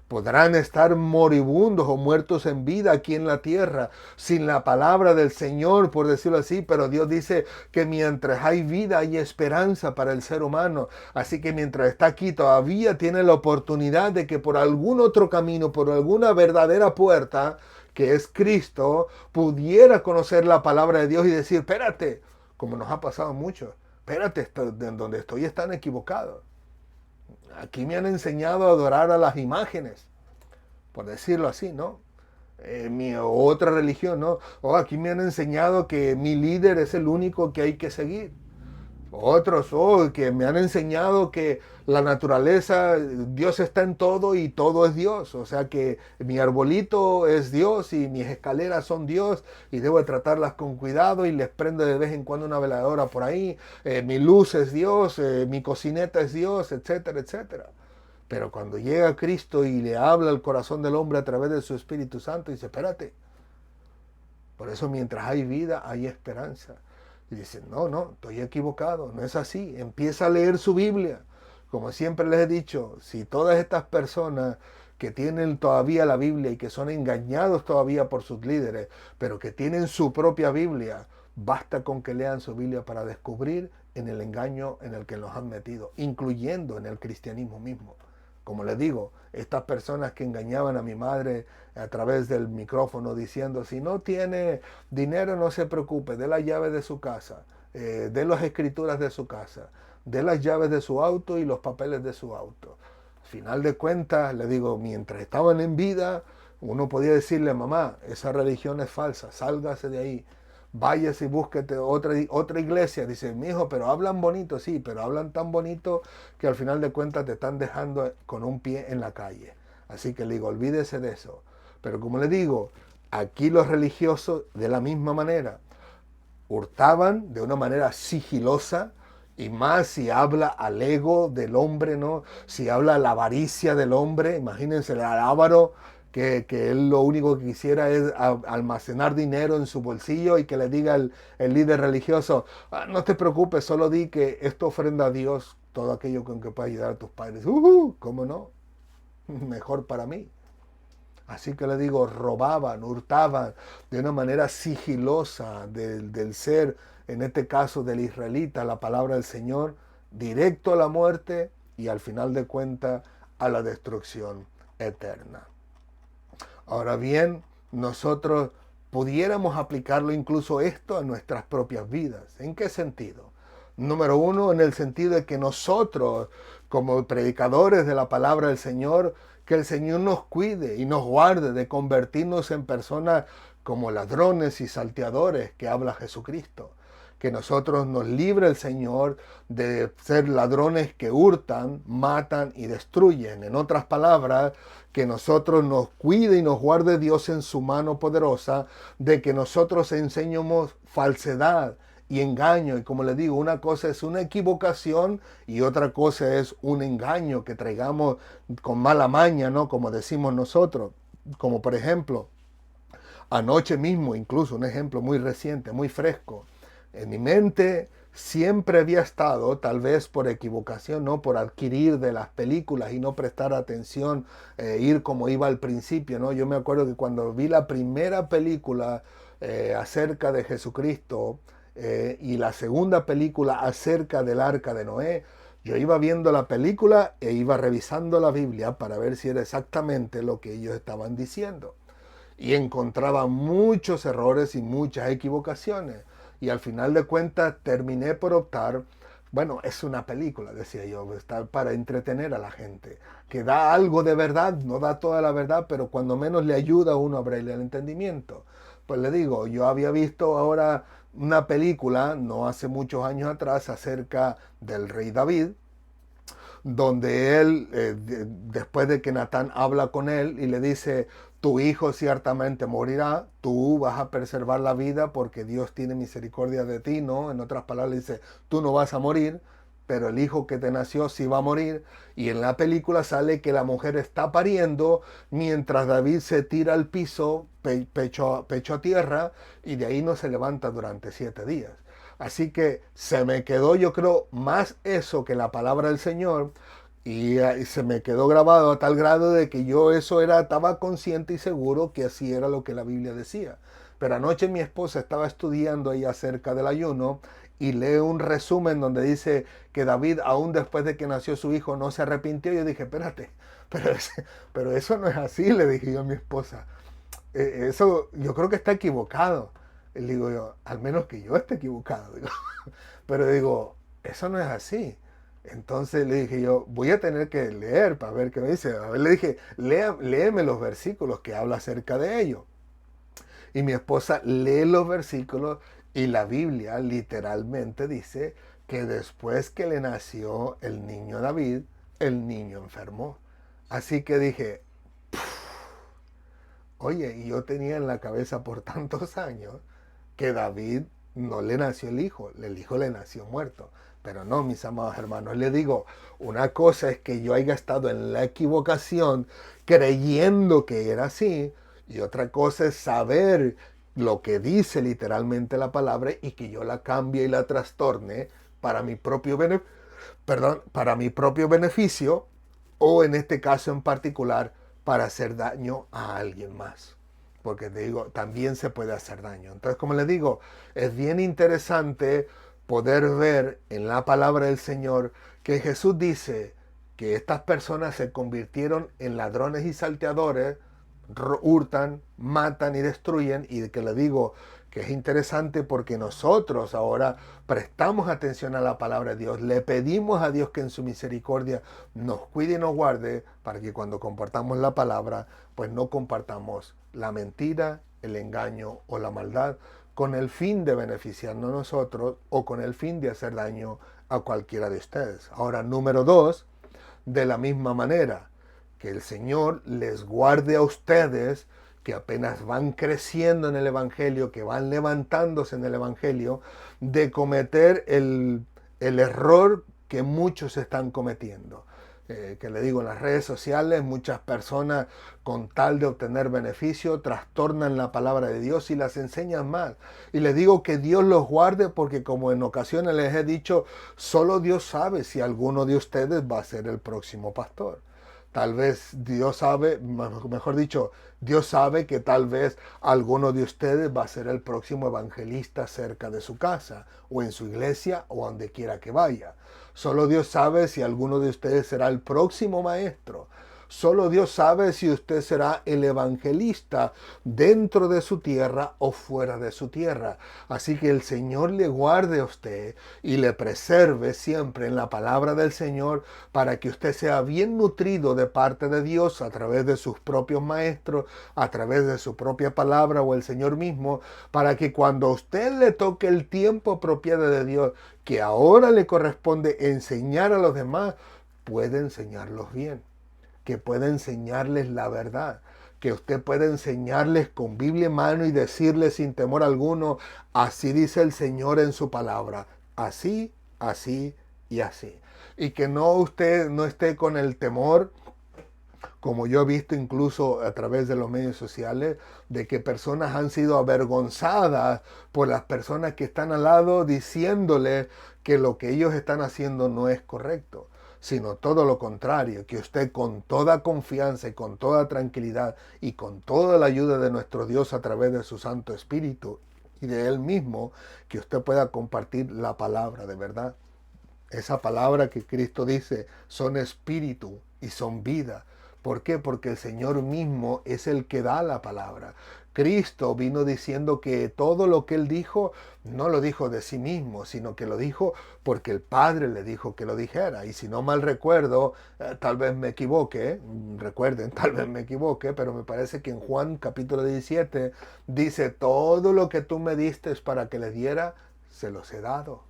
Podrán estar moribundos o muertos en vida aquí en la tierra, sin la palabra del Señor, por decirlo así, pero Dios dice que mientras hay vida hay esperanza para el ser humano. Así que mientras está aquí todavía tiene la oportunidad de que por algún otro camino, por alguna verdadera puerta, que es Cristo, pudiera conocer la palabra de Dios y decir, espérate, como nos ha pasado mucho, espérate, en donde estoy están equivocados. Aquí me han enseñado a adorar a las imágenes, por decirlo así, ¿no? Mi otra religión, ¿no? O aquí me han enseñado que mi líder es el único que hay que seguir. Otros, que me han enseñado que la naturaleza, Dios está en todo y todo es Dios. O sea que mi arbolito es Dios y mis escaleras son Dios y debo de tratarlas con cuidado y les prendo de vez en cuando una veladora por ahí. Mi luz es Dios, mi cocineta es Dios, etcétera, etcétera. Pero cuando llega Cristo y le habla al corazón del hombre a través de su Espíritu Santo, dice, espérate. Por eso mientras hay vida, hay esperanza. Y dice, no, no, estoy equivocado, no es así. Empieza a leer su Biblia. Como siempre les he dicho, si todas estas personas que tienen todavía la Biblia y que son engañados todavía por sus líderes, pero que tienen su propia Biblia, basta con que lean su Biblia para descubrir en el engaño en el que los han metido, incluyendo en el cristianismo mismo. Como les digo, estas personas que engañaban a mi madre a través del micrófono diciendo, si no tiene dinero no se preocupe, dé la llave de su casa, dé las escrituras de su casa, dé las llaves de su auto y los papeles de su auto. Al final de cuentas, le digo, mientras estaban en vida, uno podía decirle, mamá, esa religión es falsa, sálgase de ahí. Váyase y búsquete otra iglesia. Dice, mi hijo, pero hablan bonito, sí, pero hablan tan bonito que al final de cuentas te están dejando con un pie en la calle. Así que le digo, olvídese de eso. Pero como le digo, aquí los religiosos de la misma manera hurtaban de una manera sigilosa, y más si habla al ego del hombre, ¿no? Si habla a la avaricia del hombre, imagínense el avaro que él lo único que quisiera es almacenar dinero en su bolsillo y que le diga el líder religioso, no te preocupes, solo di que esto ofrenda a Dios todo aquello con que pueda ayudar a tus padres. ¿Cómo no? Mejor para mí. Así que le digo, robaban, hurtaban de una manera sigilosa del ser, en este caso del israelita, la palabra del Señor, directo a la muerte y al final de cuentas a la destrucción eterna. Ahora bien, nosotros pudiéramos aplicarlo incluso esto a nuestras propias vidas. ¿En qué sentido? Número uno, en el sentido de que nosotros, como predicadores de la palabra del Señor, que el Señor nos cuide y nos guarde de convertirnos en personas como ladrones y salteadores que habla Jesucristo. Que nosotros nos libre el Señor de ser ladrones que hurtan, matan y destruyen. En otras palabras, que nosotros nos cuide y nos guarde Dios en su mano poderosa, de que nosotros enseñemos falsedad y engaño. Y como les digo, una cosa es una equivocación y otra cosa es un engaño que traigamos con mala maña, ¿no? Como decimos nosotros. Como por ejemplo, anoche mismo, incluso un ejemplo muy reciente, muy fresco. En mi mente siempre había estado, tal vez por equivocación, no por adquirir de las películas y no prestar atención, ir como iba al principio, ¿no? Yo me acuerdo que cuando vi la primera película acerca de Jesucristo y la segunda película acerca del Arca de Noé, yo iba viendo la película e iba revisando la Biblia para ver si era exactamente lo que ellos estaban diciendo. Y encontraba muchos errores y muchas equivocaciones. Y al final de cuentas terminé por optar, bueno, es una película, decía yo, está para entretener a la gente, que da algo de verdad, no da toda la verdad, pero cuando menos le ayuda a uno a abrirle el entendimiento. Pues le digo, yo había visto ahora una película, no hace muchos años atrás, acerca del rey David, donde él, después de que Natán habla con él y le dice, tu hijo ciertamente morirá, tú vas a preservar la vida porque Dios tiene misericordia de ti, ¿no? En otras palabras dice, tú no vas a morir, pero el hijo que te nació sí va a morir. Y en la película sale que la mujer está pariendo mientras David se tira al piso, pecho a tierra, y de ahí no se levanta durante 7 días. Así que se me quedó, yo creo, más eso que la palabra del Señor. Y se me quedó grabado a tal grado de que yo estaba consciente y seguro que así era lo que la Biblia decía. Pero anoche mi esposa estaba estudiando ahí acerca del ayuno y lee un resumen donde dice que David, aún después de que nació su hijo, no se arrepintió. Yo dije, espérate, pero, pero eso no es así, le dije yo a mi esposa. Eso yo creo que está equivocado. Y le digo yo, al menos que yo esté equivocado. Digo. Pero digo, eso no es así. Entonces le dije yo, voy a tener que leer para ver qué me dice. A ver, le dije, léeme los versículos que habla acerca de ello. Y mi esposa lee los versículos y la Biblia literalmente dice que después que le nació el niño David, el niño enfermó. Así que dije, oye, y yo tenía en la cabeza por tantos años que David no le nació el hijo le nació muerto. Pero no, mis amados hermanos, les digo, una cosa es que yo haya estado en la equivocación creyendo que era así, y otra cosa es saber lo que dice literalmente la palabra y que yo la cambie y la trastorne para mi propio para mi propio beneficio, o en este caso en particular para hacer daño a alguien más. Porque te digo, también se puede hacer daño. Entonces, como les digo, es bien interesante poder ver en la palabra del Señor que Jesús dice que estas personas se convirtieron en ladrones y salteadores, hurtan, matan y destruyen, y que le digo que es interesante porque nosotros ahora prestamos atención a la palabra de Dios, le pedimos a Dios que en su misericordia nos cuide y nos guarde para que cuando compartamos la palabra, pues no compartamos la mentira, el engaño o la maldad con el fin de beneficiarnos nosotros o con el fin de hacer daño a cualquiera de ustedes. Ahora, número 2, de la misma manera, que el Señor les guarde a ustedes que apenas van creciendo en el Evangelio, que van levantándose en el Evangelio, de cometer el error que muchos están cometiendo. Que le digo, en las redes sociales muchas personas con tal de obtener beneficio trastornan la palabra de Dios y las enseñan mal. Y les digo que Dios los guarde porque como en ocasiones les he dicho, solo Dios sabe si alguno de ustedes va a ser el próximo pastor. Tal vez Dios sabe, mejor dicho, Dios sabe que tal vez alguno de ustedes va a ser el próximo evangelista cerca de su casa, o en su iglesia, o donde quiera que vaya. Solo Dios sabe si alguno de ustedes será el próximo maestro. Solo Dios sabe si usted será el evangelista dentro de su tierra o fuera de su tierra. Así que el Señor le guarde a usted y le preserve siempre en la palabra del Señor para que usted sea bien nutrido de parte de Dios a través de sus propios maestros, a través de su propia palabra o el Señor mismo, para que cuando a usted le toque el tiempo apropiado de Dios, que ahora le corresponde enseñar a los demás, puede enseñarlos bien, que pueda enseñarles la verdad, que usted pueda enseñarles con Biblia en mano y decirles sin temor alguno, así dice el Señor en su palabra, así, así y así. Y que no usted no esté con el temor, como yo he visto incluso a través de los medios sociales, de que personas han sido avergonzadas por las personas que están al lado diciéndole que lo que ellos están haciendo no es correcto, sino todo lo contrario, que usted con toda confianza y con toda tranquilidad y con toda la ayuda de nuestro Dios a través de su Santo Espíritu y de Él mismo, que usted pueda compartir la palabra de verdad. Esa palabra que Cristo dice son espíritu y son vida. ¿Por qué? Porque el Señor mismo es el que da la palabra. Cristo vino diciendo que todo lo que Él dijo, no lo dijo de sí mismo, sino que lo dijo porque el Padre le dijo que lo dijera. Y si no mal recuerdo, tal vez me equivoque, recuerden, tal vez me equivoque, pero me parece que en Juan capítulo 17 dice, todo lo que tú me diste para que le diera, se los he dado.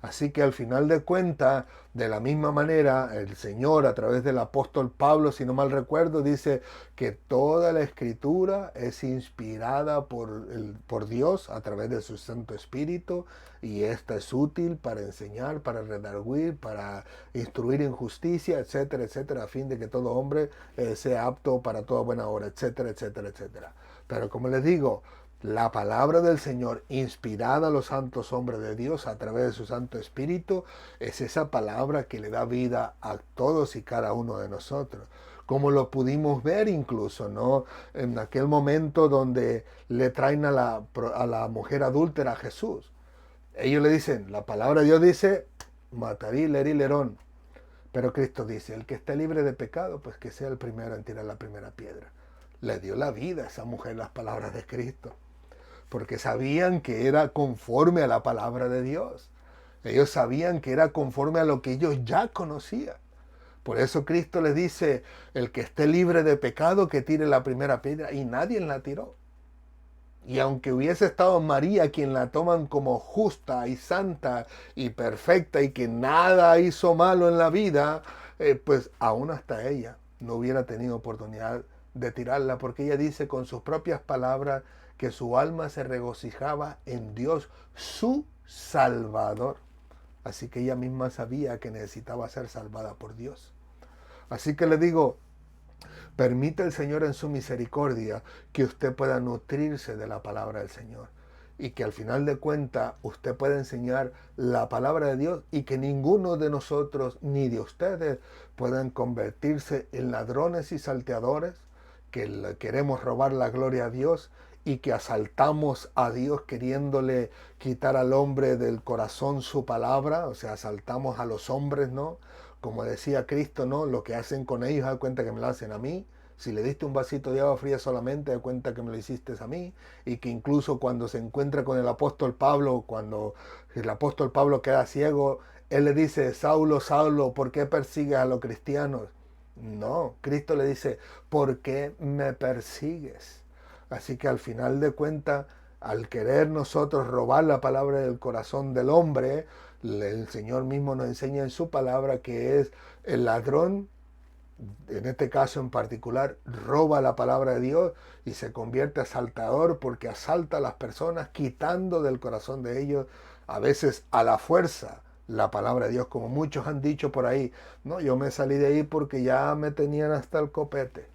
Así que al final de cuentas, de la misma manera, el Señor a través del apóstol Pablo, si no mal recuerdo, dice que toda la escritura es inspirada por Dios a través de su Santo Espíritu y esta es útil para enseñar, para redarguir, para instruir en justicia, etcétera, etcétera, a fin de que todo hombre sea apto para toda buena obra, etcétera, etcétera, etcétera. Pero como les digo, La palabra del Señor, inspirada a los santos hombres de Dios a través de su Santo Espíritu, es esa palabra que le da vida a todos y cada uno de nosotros. Como lo pudimos ver incluso, ¿no? En aquel momento donde le traen a la mujer adúltera a Jesús. Ellos le dicen, la palabra de Dios dice, matarí, lerí, lerón. Pero Cristo dice, el que esté libre de pecado, pues que sea el primero en tirar la primera piedra. Le dio la vida a esa mujer las palabras de Cristo, porque sabían que era conforme a la palabra de Dios. Ellos sabían que era conforme a lo que ellos ya conocían. Por eso Cristo les dice, el que esté libre de pecado, que tire la primera piedra, y nadie la tiró. Y aunque hubiese estado María, quien la toman como justa y santa y perfecta y que nada hizo malo en la vida, pues aún hasta ella no hubiera tenido oportunidad de tirarla, porque ella dice con sus propias palabras que su alma se regocijaba en Dios, su Salvador. Así que ella misma sabía que necesitaba ser salvada por Dios. Así que le digo, permite el Señor en su misericordia que usted pueda nutrirse de la palabra del Señor y que al final de cuentas usted pueda enseñar la palabra de Dios y que ninguno de nosotros ni de ustedes puedan convertirse en ladrones y salteadores, que queremos robar la gloria a Dios y que asaltamos a Dios queriéndole quitar al hombre del corazón su palabra, o sea, asaltamos a los hombres, ¿no? Como decía Cristo, ¿no? Lo que hacen con ellos, da cuenta que me lo hacen a mí. Si le diste un vasito de agua fría solamente, da cuenta que me lo hiciste a mí. Y que incluso cuando se encuentra con el apóstol Pablo, cuando el apóstol Pablo queda ciego, él le dice, Saulo, Saulo, ¿por qué persigues a los cristianos? No, Cristo le dice, ¿por qué me persigues? Así que al final de cuentas, al querer nosotros robar la palabra del corazón del hombre, el Señor mismo nos enseña en su palabra que es el ladrón, en este caso en particular, roba la palabra de Dios y se convierte asaltador porque asalta a las personas quitando del corazón de ellos, a veces a la fuerza, la palabra de Dios, como muchos han dicho por ahí. No, yo me salí de ahí porque ya me tenían hasta el copete.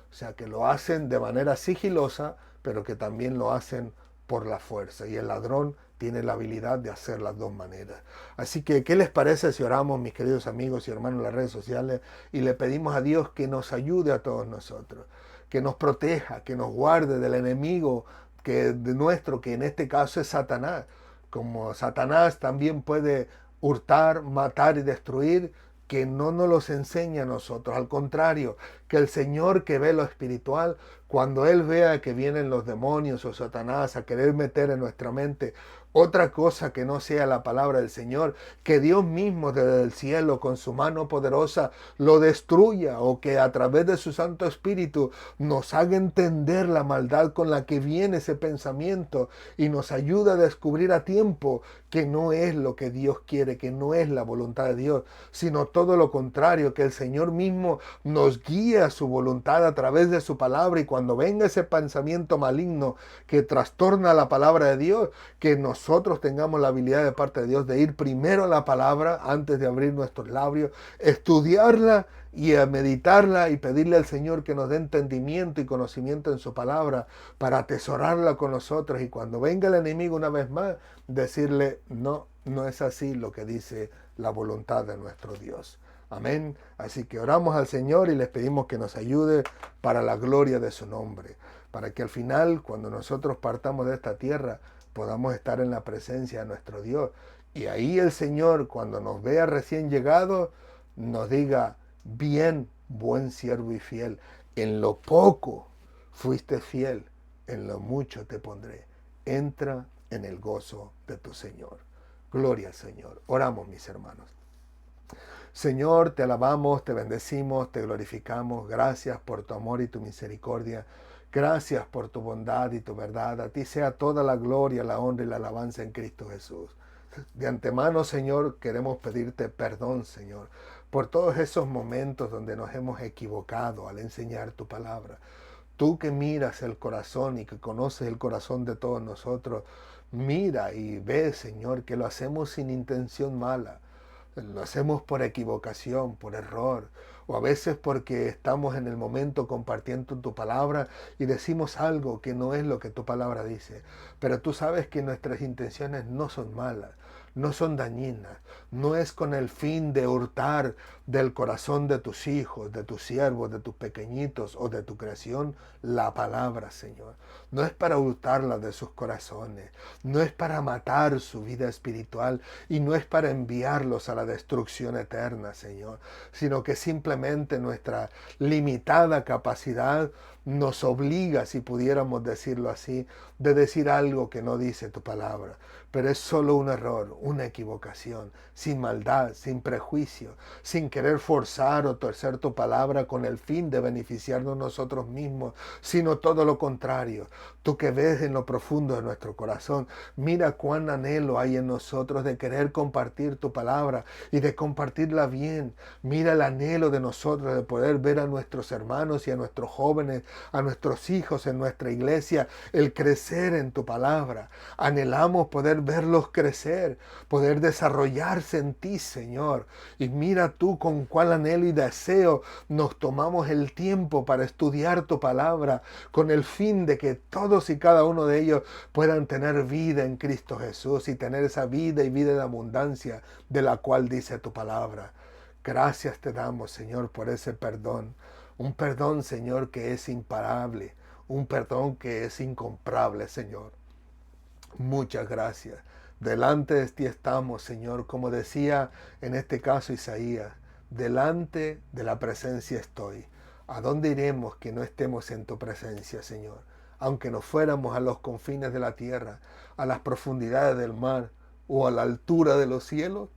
O sea, que lo hacen de manera sigilosa, pero que también lo hacen por la fuerza. Y el ladrón tiene la habilidad de hacer las dos maneras. Así que, ¿qué les parece si oramos, mis queridos amigos y hermanos en las redes sociales, y le pedimos a Dios que nos ayude a todos nosotros, que nos proteja, que nos guarde del enemigo de nuestro, que en este caso es Satanás? Como Satanás también puede hurtar, matar y destruir, que no nos los enseña a nosotros. Al contrario, que el Señor que ve lo espiritual, cuando Él vea que vienen los demonios o Satanás a querer meter en nuestra mente otra cosa que no sea la palabra del Señor, que Dios mismo desde el cielo con su mano poderosa lo destruya, o que a través de su Santo Espíritu nos haga entender la maldad con la que viene ese pensamiento y nos ayuda a descubrir a tiempo que no es lo que Dios quiere, que no es la voluntad de Dios, sino todo lo contrario, que el Señor mismo nos guíe a su voluntad a través de su palabra, y cuando venga ese pensamiento maligno que trastorna la palabra de Dios, que nosotros tengamos la habilidad de parte de Dios de ir primero a la palabra antes de abrir nuestros labios, estudiarla y a meditarla y pedirle al Señor que nos dé entendimiento y conocimiento en su palabra para atesorarla con nosotros, y cuando venga el enemigo una vez más, decirle, no, no es así lo que dice la voluntad de nuestro Dios. Amén. Así que oramos al Señor y les pedimos que nos ayude para la gloria de su nombre, para que al final, cuando nosotros partamos de esta tierra, podamos estar en la presencia de nuestro Dios. Y ahí el Señor, cuando nos vea recién llegados, nos diga, bien, buen siervo y fiel, en lo poco fuiste fiel, en lo mucho te pondré. Entra en el gozo de tu Señor. Gloria al Señor. Oramos, mis hermanos. Señor, te alabamos, te bendecimos, te glorificamos. Gracias por tu amor y tu misericordia. Gracias por tu bondad y tu verdad. A ti sea toda la gloria, la honra y la alabanza en Cristo Jesús. De antemano, Señor, queremos pedirte perdón, Señor, por todos esos momentos donde nos hemos equivocado al enseñar tu palabra. Tú que miras el corazón y que conoces el corazón de todos nosotros, mira y ve, Señor, que lo hacemos sin intención mala. Lo hacemos por equivocación, por error, o a veces porque estamos en el momento compartiendo tu palabra y decimos algo que no es lo que tu palabra dice. Pero tú sabes que nuestras intenciones no son malas, no son dañinas, no es con el fin de hurtar del corazón de tus hijos, de tus siervos, de tus pequeñitos o de tu creación la palabra, Señor. No es para hurtarla de sus corazones, no es para matar su vida espiritual y no es para enviarlos a la destrucción eterna, Señor, sino que simplemente nuestra limitada capacidad nos obliga, si pudiéramos decirlo así, de decir algo que no dice tu palabra. Pero es solo un error, una equivocación, sin maldad, sin prejuicio, sin querer forzar o torcer tu palabra con el fin de beneficiarnos nosotros mismos, sino todo lo contrario. Tú que ves en lo profundo de nuestro corazón, mira cuán anhelo hay en nosotros de querer compartir tu palabra y de compartirla bien. Mira el anhelo de nosotros de poder ver a nuestros hermanos y a nuestros jóvenes, a nuestros hijos en nuestra iglesia, el crecer en tu palabra. Anhelamos poder verlos crecer, poder desarrollarse en ti, Señor. Y mira tú con cuál anhelo y deseo nos tomamos el tiempo para estudiar tu palabra con el fin de que todos y cada uno de ellos puedan tener vida en Cristo Jesús y tener esa vida y vida de abundancia de la cual dice tu palabra. Gracias te damos, Señor, por ese perdón. Un perdón, Señor, que es imparable. Un perdón que es incomparable, Señor. Muchas gracias. Delante de ti estamos, Señor, como decía en este caso Isaías. Delante de la presencia estoy. ¿A dónde iremos que no estemos en tu presencia, Señor? Aunque nos fuéramos a los confines de la tierra, a las profundidades del mar o a la altura de los cielos,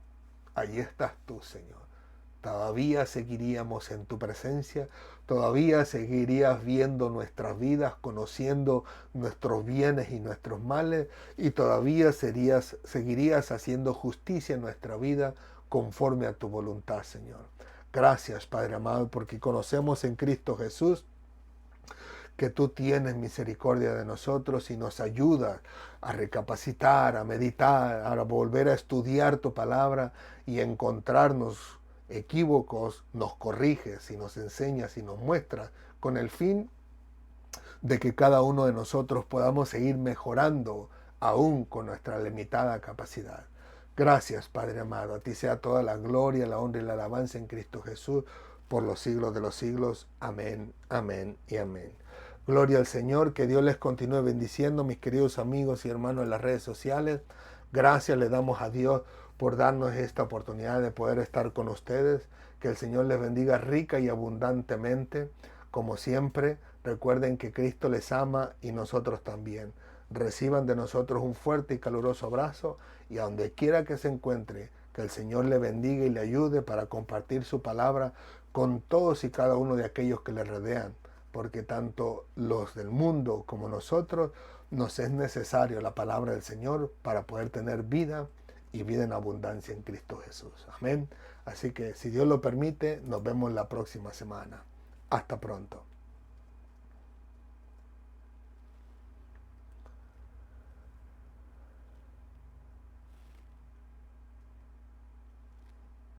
allí estás tú, Señor. Todavía seguiríamos en tu presencia, todavía seguirías viendo nuestras vidas, conociendo nuestros bienes y nuestros males, y todavía seguirías haciendo justicia en nuestra vida conforme a tu voluntad, Señor. Gracias, Padre amado, porque conocemos en Cristo Jesús que tú tienes misericordia de nosotros y nos ayudas a recapacitar, a meditar, a volver a estudiar tu palabra y a encontrarnos equívocos, nos corriges y nos enseñas y nos muestras con el fin de que cada uno de nosotros podamos seguir mejorando aún con nuestra limitada capacidad. Gracias, Padre amado. A ti sea toda la gloria, la honra y la alabanza en Cristo Jesús por los siglos de los siglos. Amén, amén y amén. Gloria al Señor, que Dios les continúe bendiciendo, mis queridos amigos y hermanos en las redes sociales. Gracias le damos a Dios por darnos esta oportunidad de poder estar con ustedes. Que el Señor les bendiga rica y abundantemente. Como siempre, recuerden que Cristo les ama y nosotros también. Reciban de nosotros un fuerte y caluroso abrazo y a donde quiera que se encuentre, que el Señor le bendiga y le ayude para compartir su palabra con todos y cada uno de aquellos que le rodean, porque tanto los del mundo como nosotros nos es necesario la palabra del Señor para poder tener vida y vida en abundancia en Cristo Jesús. Amén. Así que si Dios lo permite, nos vemos la próxima semana. Hasta pronto.